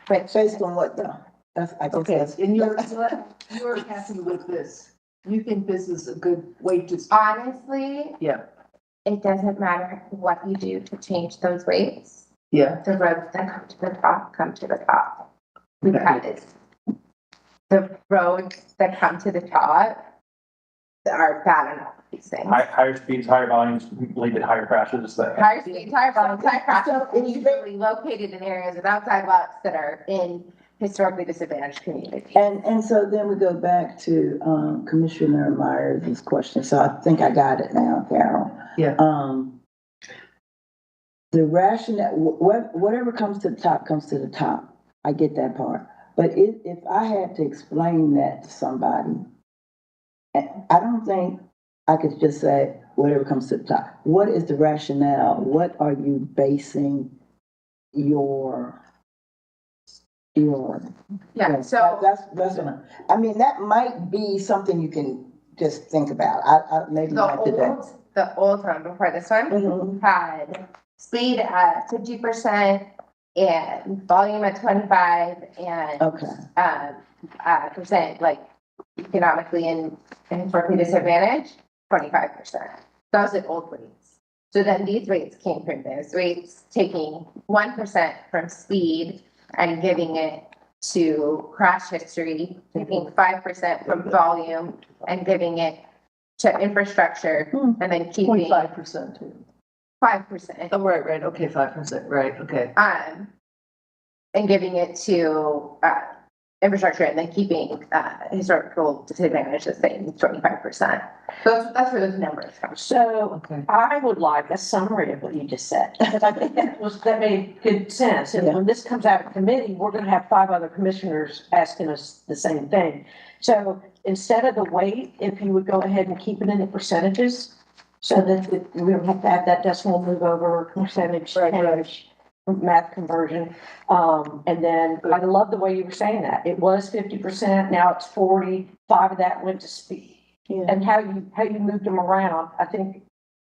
But Based on what though? That's, I guess Okay, that's. and you're happy with this. You think this is a good way to, honestly, yeah, it doesn't matter what you do to change those weights. yeah, The roads that come to the top. Because the roads that come to the top are bad enough, these things. Higher speeds, higher volumes lead to higher crashes. Higher speeds, higher volumes, higher crashes, and usually located in areas without sidewalks that are in historically disadvantaged communities. And so then we go back to, Commissioner Myers' question. So I think I got it now, Carol. yeah. The rationale, whatever comes to the top comes to the top. I get that part. But if I had to explain that to somebody, I don't think I could just say whatever comes to the top. What is the rationale? What are you basing your Yeah, so. that's I mean, that might be something you can just think about. I maybe not today. The old one before this one Mhm. had speed at 50% and volume at 25 and Okay. percent like economically and historically disadvantaged, 25%. Those are old weights. So then these weights came from those weights, taking 1% from speed and giving it to crash history, taking 5% from volume and giving it to infrastructure, and then keeping 0.5% too. 5%. Oh, right, okay, 5%, right, okay. And giving it to infrastructure, and then keeping historical disadvantage the same, 25%. That's where those numbers come. So Okay. I would like a summary of what you just said, because I think that made good sense. And when this comes out of committee, we're gonna have 5 other commissioners asking us the same thing. So instead of the weight, if you would go ahead and keep it in the percentages, so that we don't have to have that decimal move over percentage change, math conversion. And then I love the way you were saying that. It was 50%, now it's 40, 5 of that went to speed. Yeah. And how you moved them around, I think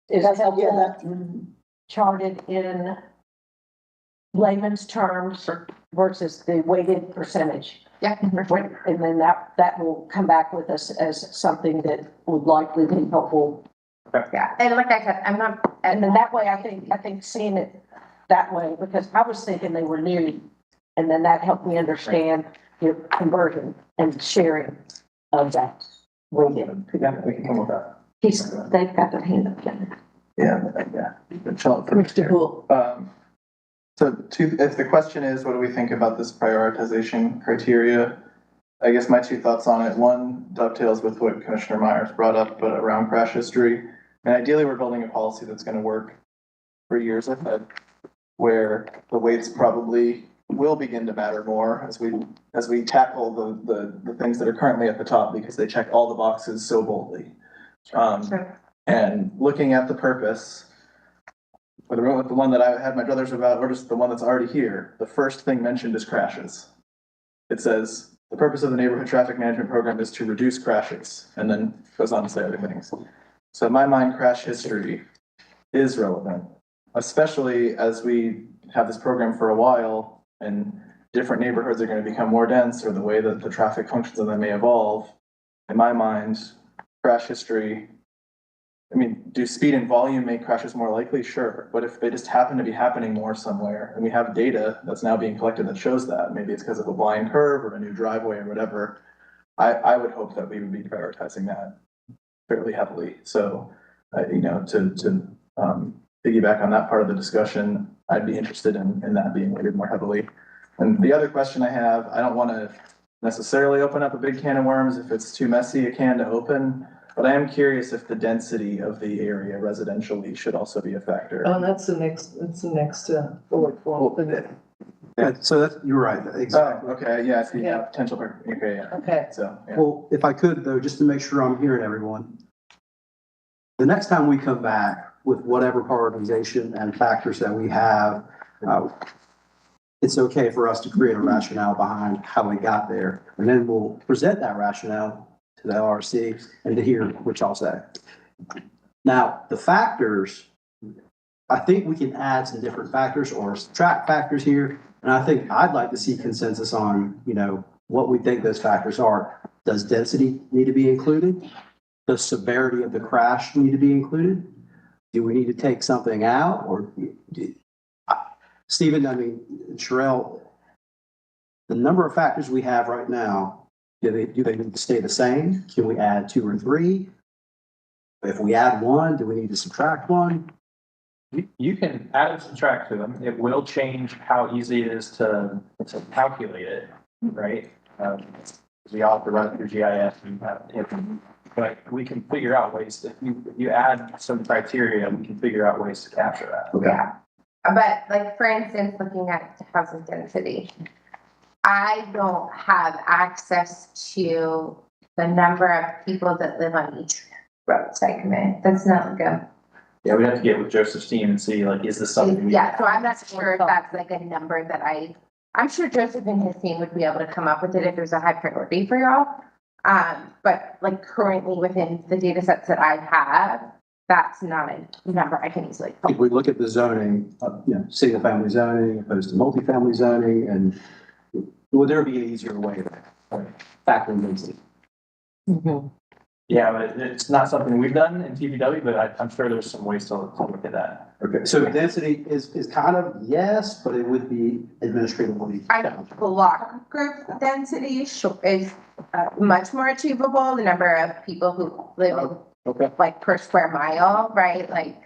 is helpful, charted in layman's terms versus the weighted percentage. Yeah. And then that will come back with us as something that would likely be helpful. Yeah, and like I said, I'm not. And then that way, I think seeing it that way, because I was thinking they were new, and then that helped me understand your conversion and sharing of that. We can come with that. They've got their hand up. Yeah. Mr. Poole. So if the question is, what do we think about this prioritization criteria? I guess my 2 thoughts on it. One dovetails with what Commissioner Myers brought up, but around crash history. And ideally, we're building a policy that's going to work for years ahead, where the weights probably will begin to matter more as we tackle the things that are currently at the top, because they check all the boxes so boldly. And looking at the purpose, whether we went with the one that I had my druthers about or just the one that's already here, the first thing mentioned is crashes. It says, the purpose of the neighborhood traffic management program is to reduce crashes, and then goes on to say other things. So in my mind, crash history is relevant, especially as we have this program for a while and different neighborhoods are going to become more dense, or the way that the traffic functions in them may evolve. In my mind, crash history, I mean, do speed and volume make crashes more likely? Sure. But if they just happen to be happening more somewhere, and we have data that's now being collected that shows that, maybe it's because of a blind curve or a new driveway or whatever, I would hope that we would be prioritizing that fairly heavily. So, you know, to piggyback on that part of the discussion, I'd be interested in that being weighted more heavily. And the other question I have, I don't want to necessarily open up a big can of worms if it's too messy a can to open, but I am curious if the density of the area residentially should also be a factor. Oh, that's the next bullet point. Yeah, so that's, you're right, exactly. Oh, okay, yeah, I see, Yeah. potential, okay, yeah. Okay, So, yeah. Well, if I could though, just to make sure I'm hearing everyone, the next time we come back with whatever prioritization and factors that we have, it's okay for us to create a rationale behind how we got there. And then we'll present that rationale to the LRC and to hear what y'all say. Now, the factors, I think we can add some different factors or subtract factors here. And I think I'd like to see consensus on, you know, what we think those factors are. Does density need to be included? Does severity of the crash need to be included? Do we need to take something out? Or Stephen, I mean, Sherelle, the number of factors we have right now, do they need to stay the same? Can we add 2 or 3? If we add 1, do we need to subtract 1? You can add and subtract to them. It will change how easy it is to calculate it, right? We all have to run it through GIS but we can figure out ways if you add some criteria, we can figure out ways to capture that. Okay. Yeah. But like, for instance, looking at housing density, I don't have access to the number of people that live on each road segment. That's not like a. Yeah, we'd have to get with Joseph's team and see, like, is this something? Yeah, so I'm not sure if that's like a number that I'm sure Joseph and his team would be able to come up with it if there's a high priority for y'all. But like currently within the data sets that I have, that's not a number I can easily. If we look at the zoning, you know, single family zoning opposed to multifamily zoning, and would there be an easier way to factor in density? Yeah, but it's not something we've done in TVW, but I'm sure there's some ways to look at that. Okay, so density is kind of yes, but it would be administratively. I know block group density is much more achievable. The number of people who live in like per square mile, right? Like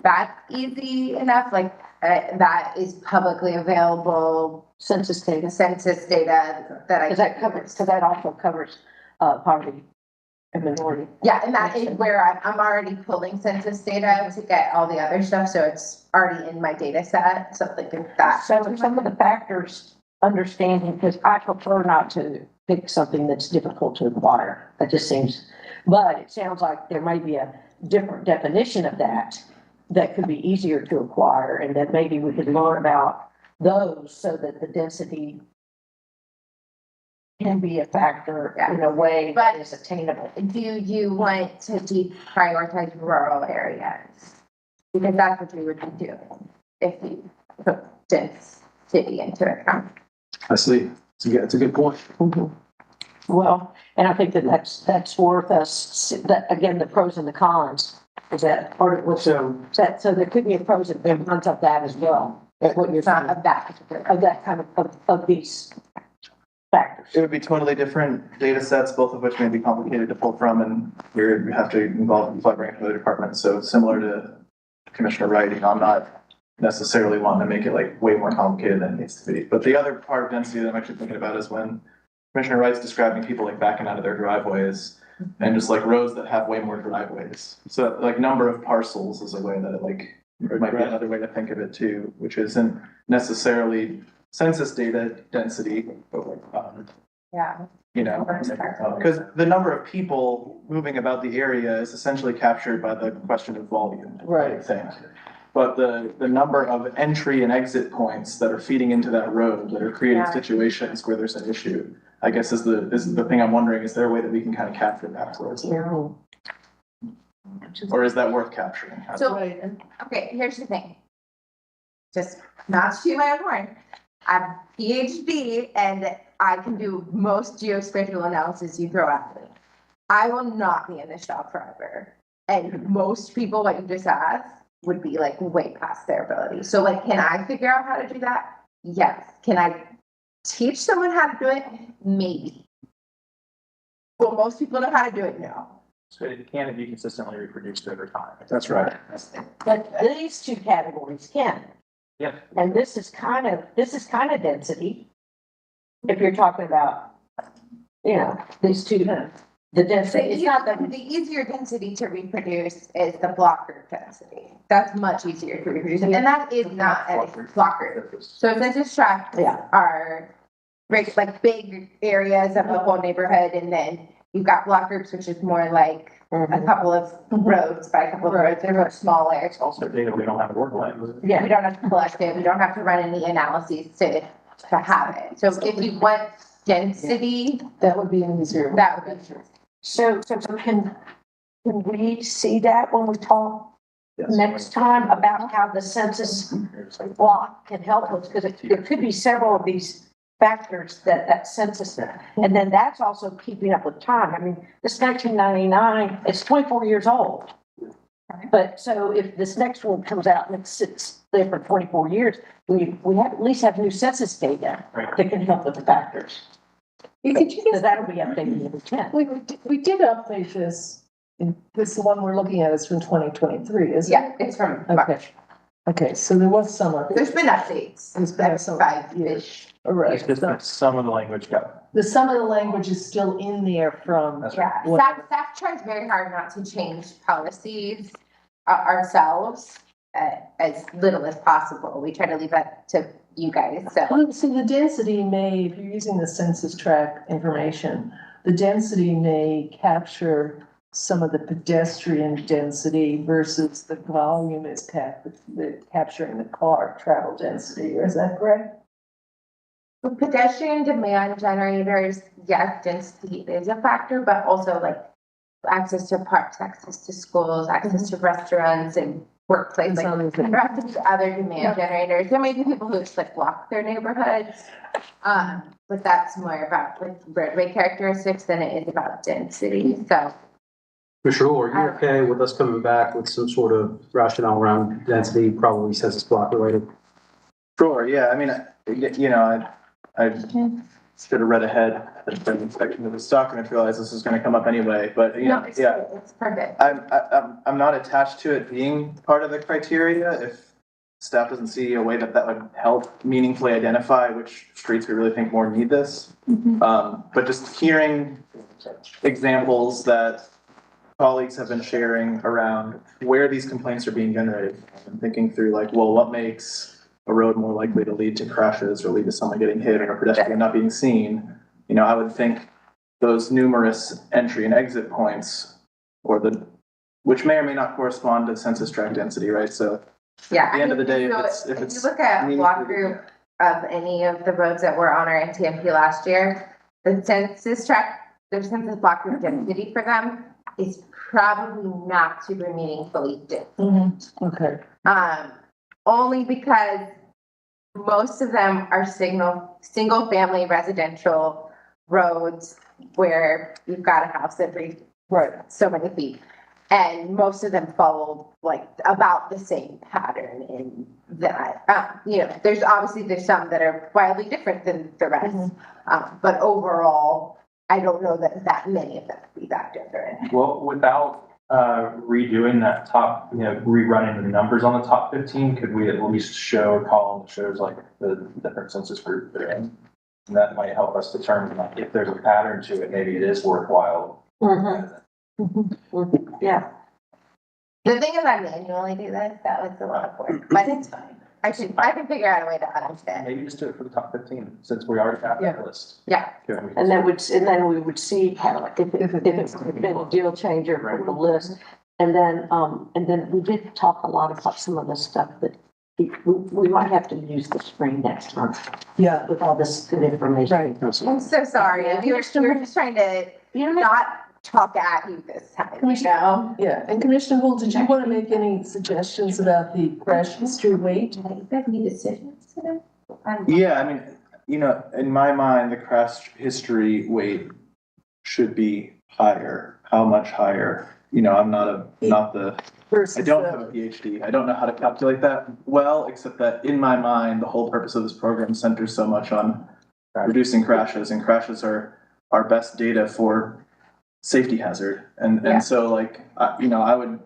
that's easy enough. Like that is publicly available Census data. That I. Because that also covers, poverty and minority. Yeah, and that is where I'm already pulling census data to get all the other stuff, so it's already in my data set, so like that. So some of the factors, understanding, because I prefer not to pick something that's difficult to acquire. That just seems, but it sounds like there may be a different definition of that could be easier to acquire, and that maybe we could learn about those so that the density can be a factor in a way that is attainable. Do you want to deprioritize rural areas? Because that's what we would be doing if you put dense city into account. I see. It's a good point. Well, and I think that's worth us, that, again, the pros and the cons. Is that part of what, so there could be a pros and cons of that as well. That's what you're saying. Not of that Kind of these factors. It would be totally different data sets, both of which may be complicated to pull from, and you have to involve collaborating with other departments. So similar to Commissioner Wright, I'm not necessarily wanting to make it like way more complicated than it needs to be. But the other part of density that I'm actually thinking about is when Commissioner Wright's describing people like backing out of their driveways and just like roads that have way more driveways. So like number of parcels is a way that it might be another way to think of it too, which isn't necessarily census data density, but you know, because the number of people moving about the area is essentially captured by the question of volume, Right. I think. but the number of entry and exit points that are feeding into that road, that are creating Yeah. situations where there's an issue, I guess is the thing I'm wondering, is there a way that we can kind of capture that towards it? Or is that worth capturing? So, Right, okay, here's the thing. Just not to toot my own horn. I'm PhD and I can do most geospatial analysis you throw at me. I will not be in this job forever. And most people, like you just asked, would be like way past their ability. So like, can I figure out how to do that? Yes. Can I teach someone how to do it? Maybe. Will most people know how to do it? No. So it can be consistently reproduced over time. That's right. But these two categories can. Yeah. And this is kind of density. If you're talking about, these two, the density, it's not that. The easier density to reproduce is the block group density. That's much easier to reproduce, and that is not a block group. So census tracts are like big areas of the whole neighborhood, and then you've got block groups, which is more like a couple of roads by a couple of roads. They're much smaller. It's also data we don't have to work with. Yeah. We don't have to collect it. We don't have to run any analyses to have it. So if you want density, that would be an easier. that would be. So can we see that when we talk Yes. next time about how the census block can help us? Because there could be several of these factors that census, and then that's also keeping up with time. I mean, this 1999, it's 24 years old. But so if this next one comes out and it sits there for 24 years, we have at least have new census data that can help with the factors. Could you Because that'll be updated every 10. we did update this. This, the one we're looking at is from 2023, isn't it? Yeah, it's from Okay. March. Okay, so there was some update. There's been updates. There's been some, Five-ish. All right. It's just that some of the language got. Some of the language is still in there from. That's right. Yeah, What- staff tries very hard not to change policies ourselves as little as possible. We try to leave that to you guys, so. Well, see, the density may, if you're using the census tract information, the density may capture some of the pedestrian density versus the volume is capturing the car travel density. Is that correct? With pedestrian demand generators, yes, density is a factor, but also like access to parks, access to schools, access to restaurants and workplaces. Access to other demand generators. There may be people who just like block their neighborhoods. But that's more about like roadway characteristics than it is about density, so. For sure, are you okay with us coming back with some sort of rationale around density, probably census block related? Sure, yeah, I mean, I should have read ahead at the inspection of this document to realize this is gonna come up anyway, but, No, it's perfect. I'm not attached to it being part of the criteria. If staff doesn't see a way that would help meaningfully identify which streets we really think more need this. But just hearing examples that colleagues have been sharing around where these complaints are being generated and thinking through like, well, what makes a road more likely to lead to crashes or lead to someone getting hit or a pedestrian not being seen? I would think those numerous entry and exit points which may or may not correspond to census tract density, right? So Yeah. at the end of the day, if If it's you look at block meaningfully group of any of the roads that were on our NTMP last year, the census block group density for them is probably not super meaningfully different. Okay. Only because most of them are single family residential roads where you've got a house every so many feet. And most of them follow like about the same pattern in that, there's some that are wildly different than the rest. But overall, I don't know that many of them would be that different. Well, without redoing that top, rerunning the numbers on the top 15, could we at least show a column that shows like the different census group they're in? And that might help us determine like if there's a pattern to it, maybe it is worthwhile. Yeah. The thing is, I manually do this. That was a lot of work, but it's fine. I can figure out a way to understand. Maybe just do it for the top 15 since we already have that list. Yeah. And then we would see how, if it's been a deal changer from the list, And then we did talk a lot about some of the stuff that we might have to use the screen next month Yeah, with all this good information. right. I'm so sorry. We were just trying to not talk at you this time, you know? Yeah, and Commissioner Wool, did you want to make any suggestions about the crash history weight? You guys need decisions today? Yeah, I mean, you know, in my mind, the crash history weight should be higher. How much higher? You know, I'm not the, Versus I don't have a PhD. I don't know how to calculate that well, except that in my mind, the whole purpose of this program centers so much on reducing crashes, and crashes are our best data for safety hazard. And so like, you know, I would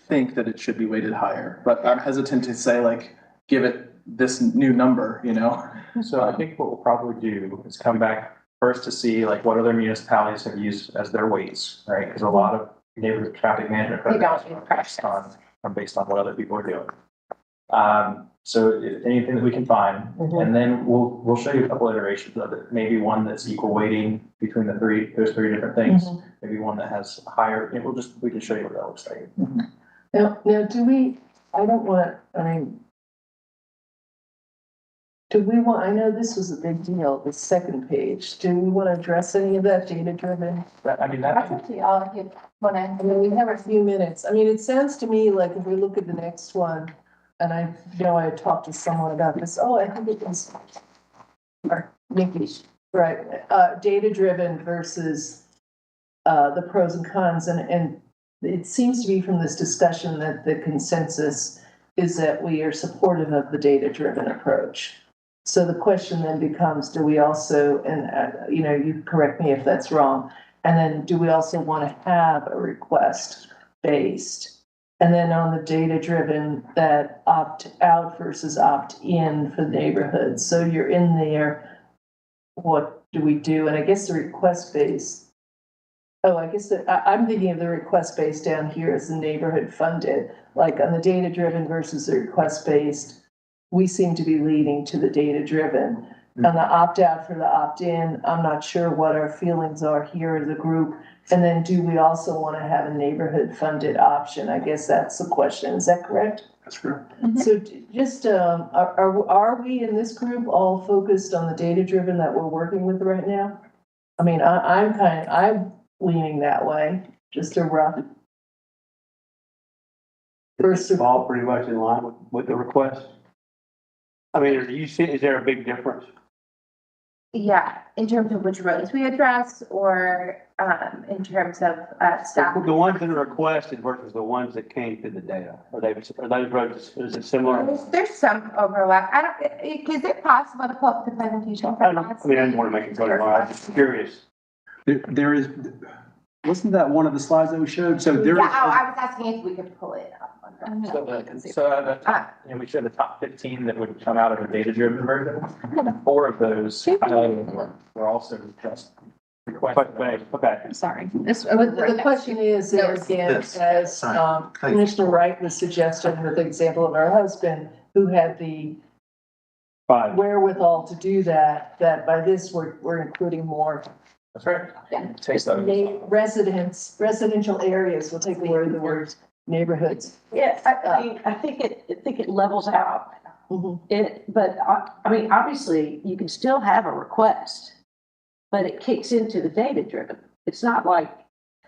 think that it should be weighted higher, but I'm hesitant to say like, give it this new number, you know? So I think what we'll probably do is come back first to see like what other municipalities have used as their weights, right? Because a lot of neighborhood traffic management They don't programs use crash are based on what other people are doing. So anything that we can find, and then we'll show you a couple iterations of it. Maybe one that's equal weighting between those three different things. Maybe one that has higher, and we can show you what that looks like. Now, do we, I don't want, I mean, do we want, I know this was a big deal, the second page. Do we want to address any of that data driven? I mean, That's up to y'all if you wanna. I mean, we have a few minutes. I mean, it sounds to me like if we look at the next one, and I know I talked to someone about this, I think it was, or Nikki, right, data driven versus the pros and cons, and it seems to be from this discussion that the consensus is that we are supportive of the data driven approach. So the question then becomes, do we also, and you know, you correct me if that's wrong, and then do we also want to have a request based? And then on the data driven, that opt out versus opt in for neighborhoods. So you're in there, what do we do? And I guess the request based, I guess that I'm thinking of the request based down here as the neighborhood funded, like on the data driven versus the request based. We seem to be leading to the data driven. On the opt out for the opt in, I'm not sure what our feelings are here as a group. And then do we also want to have a neighborhood funded option? I guess that's the question. Is that correct? That's correct. So just, are we in this group all focused on the data driven that we're working with right now? I mean, I'm leaning that way, just a rough. It's all pretty much in line with the request. I mean, is there a big difference? Yeah, in terms of which roads we address or, in terms of, staff. The ones that are requested versus the ones that came through the data, are those roads, is it similar? There's some overlap. Is it possible to pull up the presentation for us? I mean, I didn't want to make it go to, I'm just curious. There is, wasn't that one of the slides that we showed? So there Yeah, is. I was asking if we could pull it up. And we showed the top 15 that would come out of a data driven version. 4 of those were also just requested. Okay. Sorry. But the question is, again, as Commissioner Wright was suggesting with the example of our husband, who had the Fine. wherewithal to do that, that by this, we're including more. That's right. Yeah. Taste those. Residential areas, we'll take away the words neighborhoods. Yeah, I think it levels out. But I mean, obviously, you can still have a request, but it kicks into the data driven. It's not like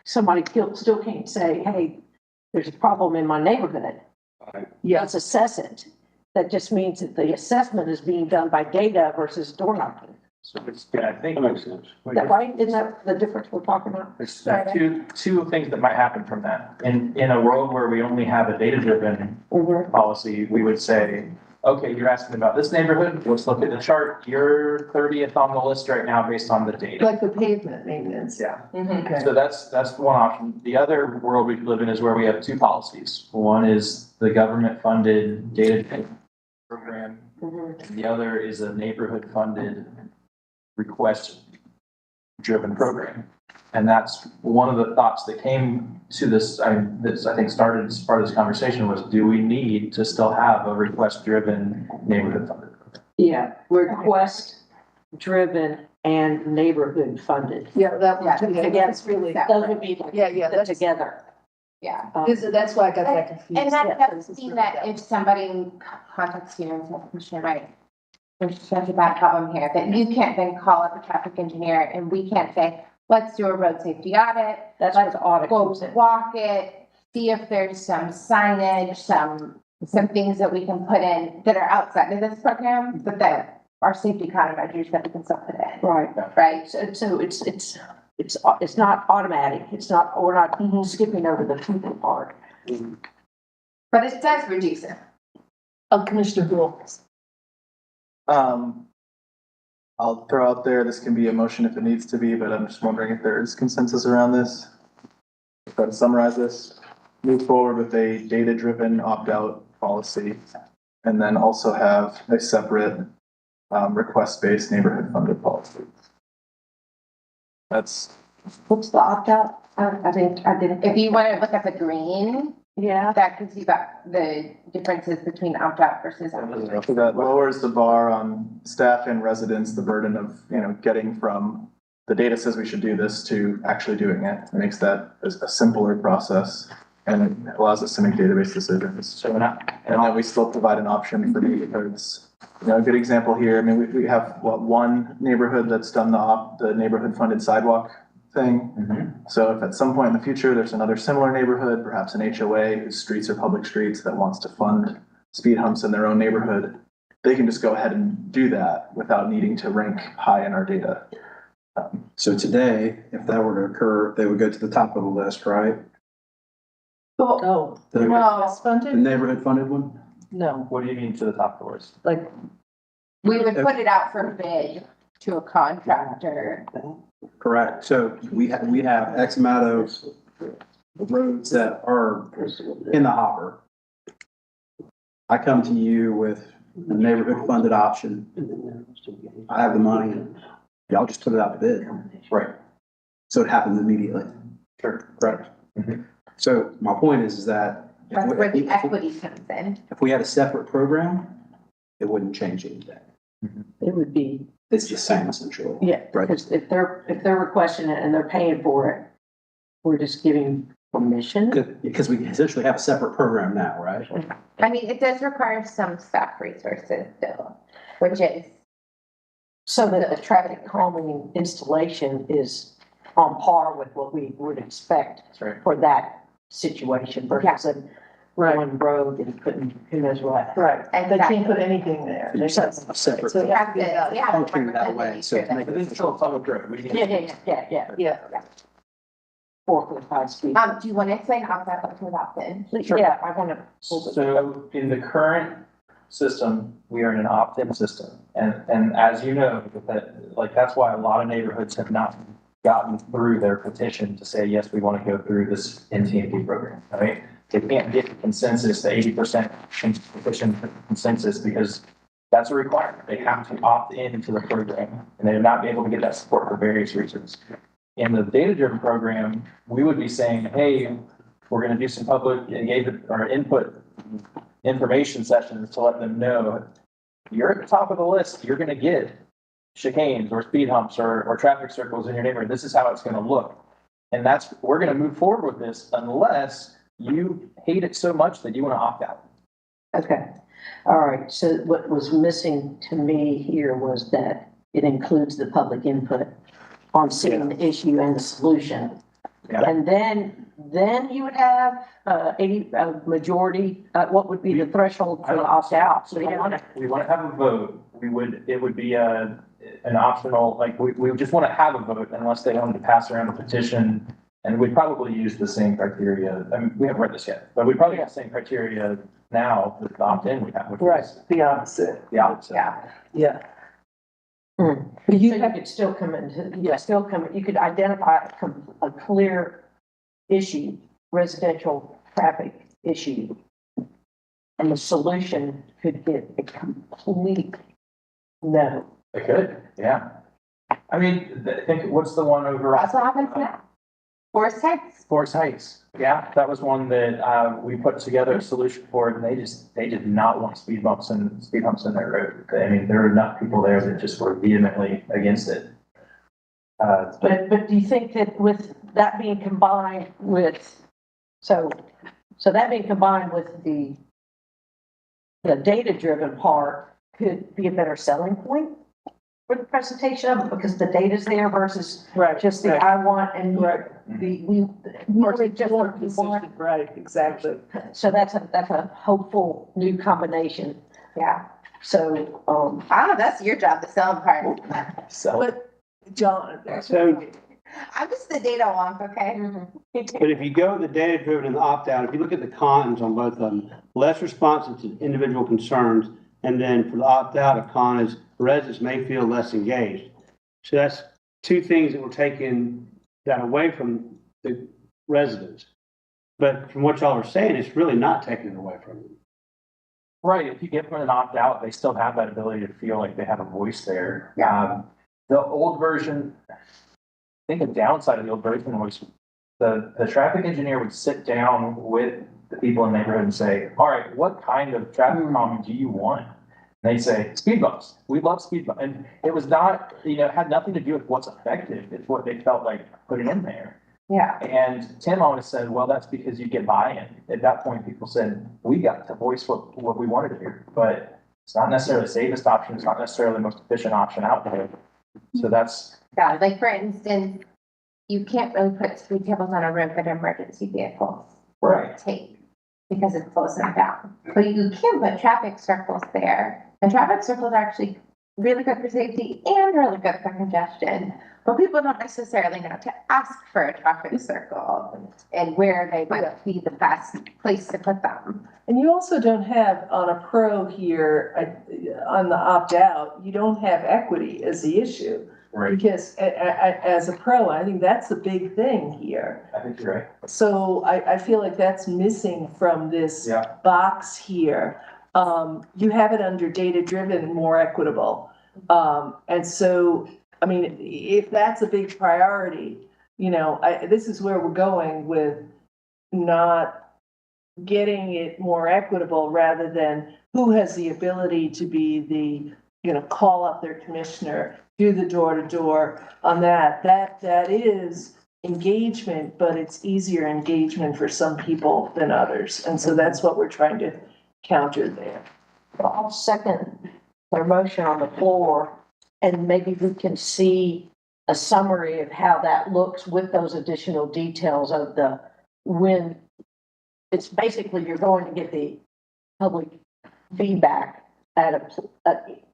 somebody still can't say, hey, there's a problem in my neighborhood. Let's assess it. That just means that the assessment is being done by data versus door knocking. So I think That makes sense. Is that right? Isn't that the difference we're talking about? there's two things that might happen from that. In a world where we only have a data-driven policy, we would say, okay, you're asking about this neighborhood, let's look at the chart. You're 30th on the list right now based on the data. Like the pavement maintenance. Yeah. Okay. So that's one option. The other world we live in is where we have 2 policies. One is the government-funded data program, and the other is a neighborhood-funded request-driven program. And that's one of the thoughts that came to this, I think started as part of this conversation was, do we need to still have a request-driven neighborhood-funded program? Yeah, request-driven and neighborhood funded. Yeah, that Yeah. one, Again, it's really, those would be yeah, together. Yeah. That's why I got that confused. And that Yeah, doesn't mean that if somebody contacts you and says, Commissioner, right, there's such a bad problem here, that you can't then call up a traffic engineer and we can't say, let's do a road safety audit. That's where Let's the audit go comes in. walk it, see if there's some signage, some things that we can put in that are outside of this program, but that are safety countermeasures that we can still put in, Right. right? So it's not automatic. It's not, we're not skipping over the people part. But it does reduce it. Commissioner Rule. I'll throw out there, this can be a motion if it needs to be, but I'm just wondering if there is consensus around this. Try to summarize this, move forward with a data-driven opt-out policy, and then also have a separate request-based neighborhood-funded policy. That's What's the opt-out? I didn't. If you want to look at the green, Yeah. that gives you the differences between opt-out versus opt-in. so that lowers the bar on staff and residents, the burden of, getting from the data says we should do this to actually doing it. It makes that a simpler process, and it allows us to make database decisions. So not, And then we still provide an option for neighborhoods. A good example here, I mean, we have, one neighborhood that's done the neighborhood funded sidewalk thing. So if at some point in the future, there's another similar neighborhood, perhaps an HOA whose streets are public streets that wants to fund speed humps in their own neighborhood, they can just go ahead and do that without needing to rank high in our data. So today, if that were to occur, they would go to the top of the list, right? Oh, The that's the funded? neighborhood funded one? No, what do you mean to the top of the list? like, We would put it out for bid to a contractor. Correct. So we have X amount of roads that are in the hopper. I come to you with a neighborhood funded option. I have the money. Y'all just put it out to bid. Right. So it happens immediately. Sure. Correct. So my point is that That's where the equity comes in. if we had a separate program, it wouldn't change anything. It would be, It's the same essentially. yeah, Right. because if they're requesting it and they're paying for it, we're just giving permission. Because we essentially have a separate program now, right? I mean, it does require some staff resources still, which is, So that the traffic calming installation is on par with what we would expect That's right. for that situation versus a one road and putting who knows what. right, they Exactly. can't put anything there. You just have a separate So we have to, we have to function that work with way, them so to to make But it it's still a public road. We need- Yeah. Yeah, 4.5 speed. do you want to explain opt out or without then? Yeah, I want to. So in the current system, we are in an opt-in system. And as you know, that's why a lot of neighborhoods have not gotten through their petition to say, yes, we want to go through this NTMP program, right? They can't get the consensus, the 80% petition consensus, because that's a requirement. They have to opt in into the program, and they have not been able to get that support for various reasons. In the data-driven program, we would be saying, hey, we're going to do some public engagement or input information sessions to let them know you're at the top of the list. You're going to get chicanes or speed humps or traffic circles in your neighborhood. This is how it's going to look. And we're going to move forward with this unless you hate it so much that you want to opt out. Okay. All right. So what was missing to me here was that it includes the public input on seeing the issue and the solution. Yeah. And then you would have 80 majority. What would be the threshold for the opt out? So We want to have a vote. It would be an optional, we would just want to have a vote unless they wanted to pass around a petition. And we'd probably use the same criteria. I mean, we haven't read this yet, but we probably have the same criteria now with the opt-in we have, which right, is the opposite, the opposite. yeah. But But you you have, could still come into, you could identify a clear issue, residential traffic issue. And the solution could get a complete no. They could, yeah. I mean, I think, what's the one over? That's what happens now. Forest Heights. Forest Heights. Yeah, that was one that we put together a solution for, and they did not want speed humps in their road. I mean, there were enough people there that just were vehemently against it. But do you think that with that being combined with So, so that being combined with the data-driven part could be a better selling point for the presentation of it, because the data's there versus Right. just the right. I want and Right. we More versus just what we decision, want. right, exactly. So that's a hopeful new combination. Yeah. So, I don't know, that's your job, the selling part. So, But, John. So- I'm just the data wonk, okay? But if you go the data driven and the opt out, if you look at the cons on both of them, less responsive to individual concerns. And then for the opt out, a con is residents may feel less engaged. So that's two things that we're taking that away from the residents. But from what y'all are saying, it's really not taking it away from them. Right, if you give them an opt-out, they still have that ability to feel like they have a voice there. Yeah. The old version, I think the downside of the old version was the traffic engineer would sit down with the people in the neighborhood and say, all right, what kind of traffic calming do you want? And they'd say, speed bumps. We love speed bumps. And it was not, it had nothing to do with what's effective. It's what they felt like putting in there. Yeah. And Tim always said, well, that's because you get buy-in. At that point, people said, we got to voice what we wanted to hear, but it's not necessarily the safest option. It's not necessarily the most efficient option out there. So that's, Yeah, like for instance, you can't really put speed tables on a roof at emergency vehicles. right. Tape, because it slows them down. But you can put traffic circles there, and traffic circles are actually really good for safety and really good for congestion. But people don't necessarily know to ask for a traffic circle and where they might be the best place to put them. And you also don't have on a pro here, on the opt-out, you don't have equity as the issue. Right. Because as a pro, I think that's a big thing here. I think you're right. So I feel like that's missing from this Yeah. box here. You have it under data-driven, more equitable. And so, I mean, if that's a big priority, this is where we're going with not getting it more equitable rather than who has the ability to be the, call up their commissioner, do the door-to-door on that. That is engagement, but it's easier engagement for some people than others. And so that's what we're trying to counter there. I'll second their motion on the floor, and maybe we can see a summary of how that looks with those additional details of when it's basically you're going to get the public feedback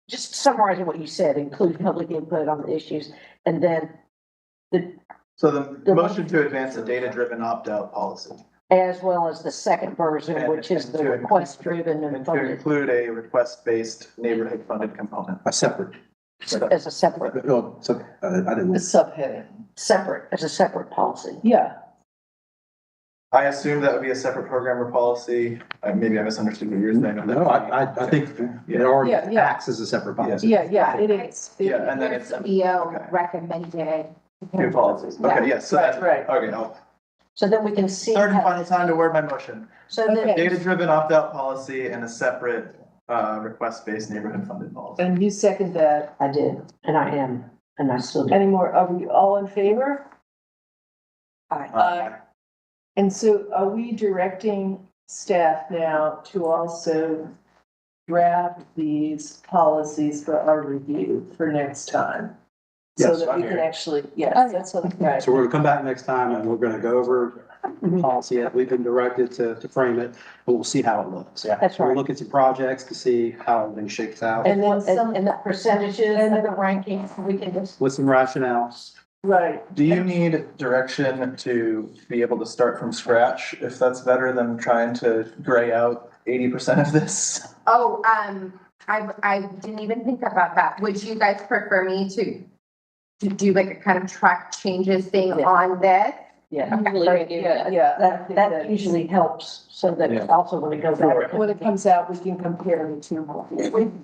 just summarizing what you said, include public input on the issues, and then so the motion to advance a data-driven opt-out policy. as well as the second version, which is the request-driven and And to funded include a request-based neighborhood funded component. A separate. as a separate, I didn't. The subheading, as a separate policy. yeah. I assume that would be a separate program or policy. Maybe I misunderstood what you're saying. No, I think it already Yeah, yeah. acts as a separate policy. Yeah, it is. Yeah, and then it's CEO okay. recommended. Two policies. Okay, yes, so that's Right. okay. I'll So then we can see. third and how- final time to word my motion. So then, Okay. Data-driven opt-out policy and a separate request-based neighborhood funded policy. And you second that. I did, and I am, and I still do. Any more, are we all in favor? Aye. And so are we directing staff now to also draft these policies for our review for next time? So Yes, that we I'm can here. actually, yes, that's what, right. So we're gonna come back next time and we're gonna go over the policy that we've been directed to frame it, and we'll see how it looks. Yeah. That's We'll right. look at some projects to see how everything shakes out And then some- And the percentages and the rankings, we can just. with some rationales. Right. Do you need direction to be able to start from scratch, if that's better than trying to gray out 80% of this? Oh, I didn't even think about that. Would you guys prefer me to do like a kind of track changes thing Yeah. on this? Yeah. Yeah. That usually helps, so that Yeah. also when it goes out. When it comes out, we can compare the two.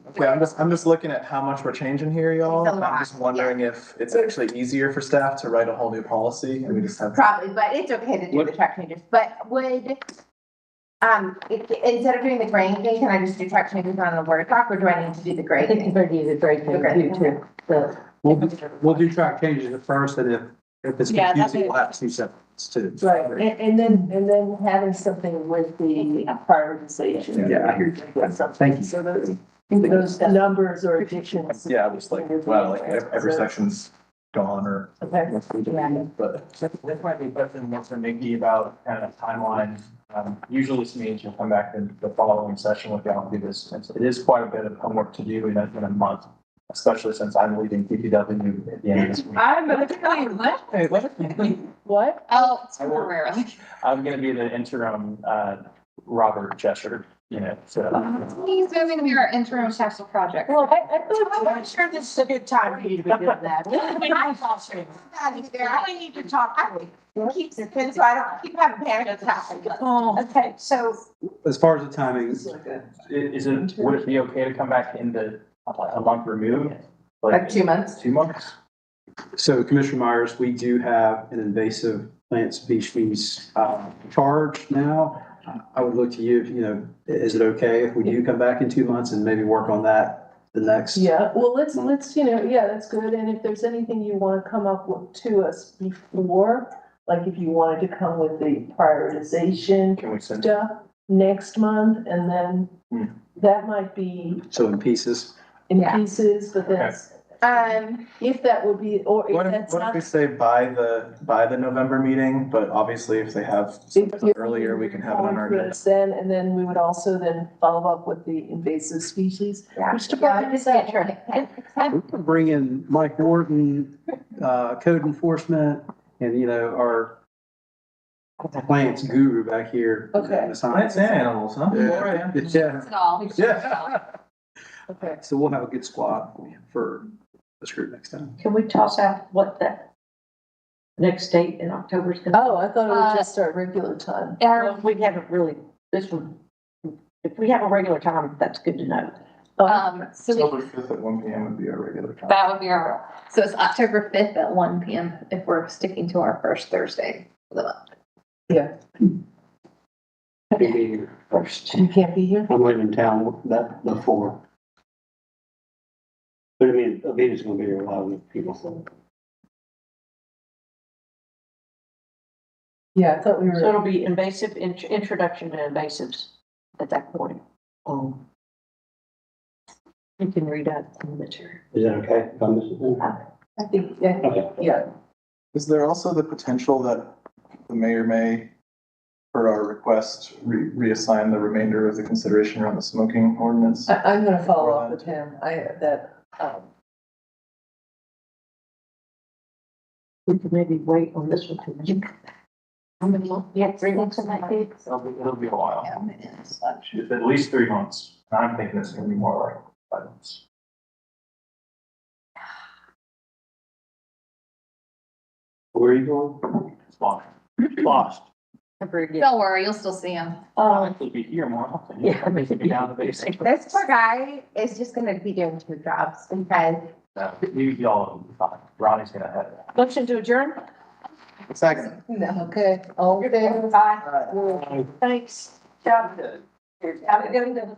Okay, I'm just looking at how much we're changing here, y'all. It's a I'm just lot, wondering if it's actually easier for staff to write a whole new policy and we just have. Probably, but it's okay to do the track changes. But would, instead of doing the grading thing, can I just do track changes on the Word doc, or do I need to do the I think grading? you better do the great thing too. We'll do track changes at first, and if it's Yeah, confusing, that's- we'll have to do separate. too. Right, and then having something with the prioritization. Yeah, I hear you. Thank you. So those numbers or additions. Yeah, just like, wow, like every section's gone or, Okay. but. This might be a question more for Nikki about kind of timelines. Usually this means you'll come back in the following session with y'all and do this. And so it is quite a bit of homework to do in a month, especially since I'm leaving PPW at the end of this week. I'm gonna tell you what. What? Oh, temporarily. I'm gonna be the interim, Robert Cheshire, so. He's moving to be our interim special project. Well, I'm sure this is a good time for you to be doing that. I need to talk to you. Keeps it in, so I don't keep having panic attacks. Okay, so As far as the timing, Would it be okay to come back in a month removed? Like 2 months. 2 months? so Commissioner Myers, we do have an invasive plant species, charge now. I would look to you, is it okay if we do come back in 2 months and maybe work on that the next? Yeah, well, let's, yeah, that's good. And if there's anything you want to come up with to us before, like if you wanted to come with the prioritization Can we send? stuff next month, and then that might be So in pieces? in Yeah. pieces, but that's, if that would be, or if What that's if we not. say by the November meeting, but obviously if they have something earlier, we can have it on our agenda. Then, and then we would also then follow up with the invasive species. Yeah. Which department is that? We can bring in Mike Wharton, code enforcement, and, our plants guru back here. Okay. Plants and animals, huh? Yeah. Yeah. Yeah. Okay. So we'll have a good squad for this group next time. can we toss out what that next date in October is gonna Oh, I thought it was just our regular time. be? Well, we haven't really, this one, if we have a regular time, that's good to know. So October 5th at 1 PM would be our regular time. that would be our, so it's October 5th at 1 PM if we're sticking to our first Thursday of the month. Yeah, Maybe First. you can't be here? I'm leaving town the 4th. But I mean, Avita's gonna be here, a lot of people. Yeah, I thought we So were, it'll be invasive, introduction to invasives at that point. You can read out the material. Is that okay? If I miss it? I think, yeah, Okay. yeah. Is there also the potential that the mayor may, per our request, reassign the remainder of the consideration around the smoking ordinance? I'm gonna follow up with him. We could maybe wait on this one too. How many months? Yeah, 3 months in that case. It'll be a while. It's at least 3 months. I'm thinking it's gonna be more like 5 months. Where are you going? It's long. Lost. Don't worry, you'll still see him. I'll be here more often. Yeah. Maybe down the basic. This poor guy is just gonna be doing 2 jobs because Y'all, will be fine. Ronnie's gonna head it. Motion to adjourn? Second. Okay, all in favor? Bye. Thanks. Job. Have a good one.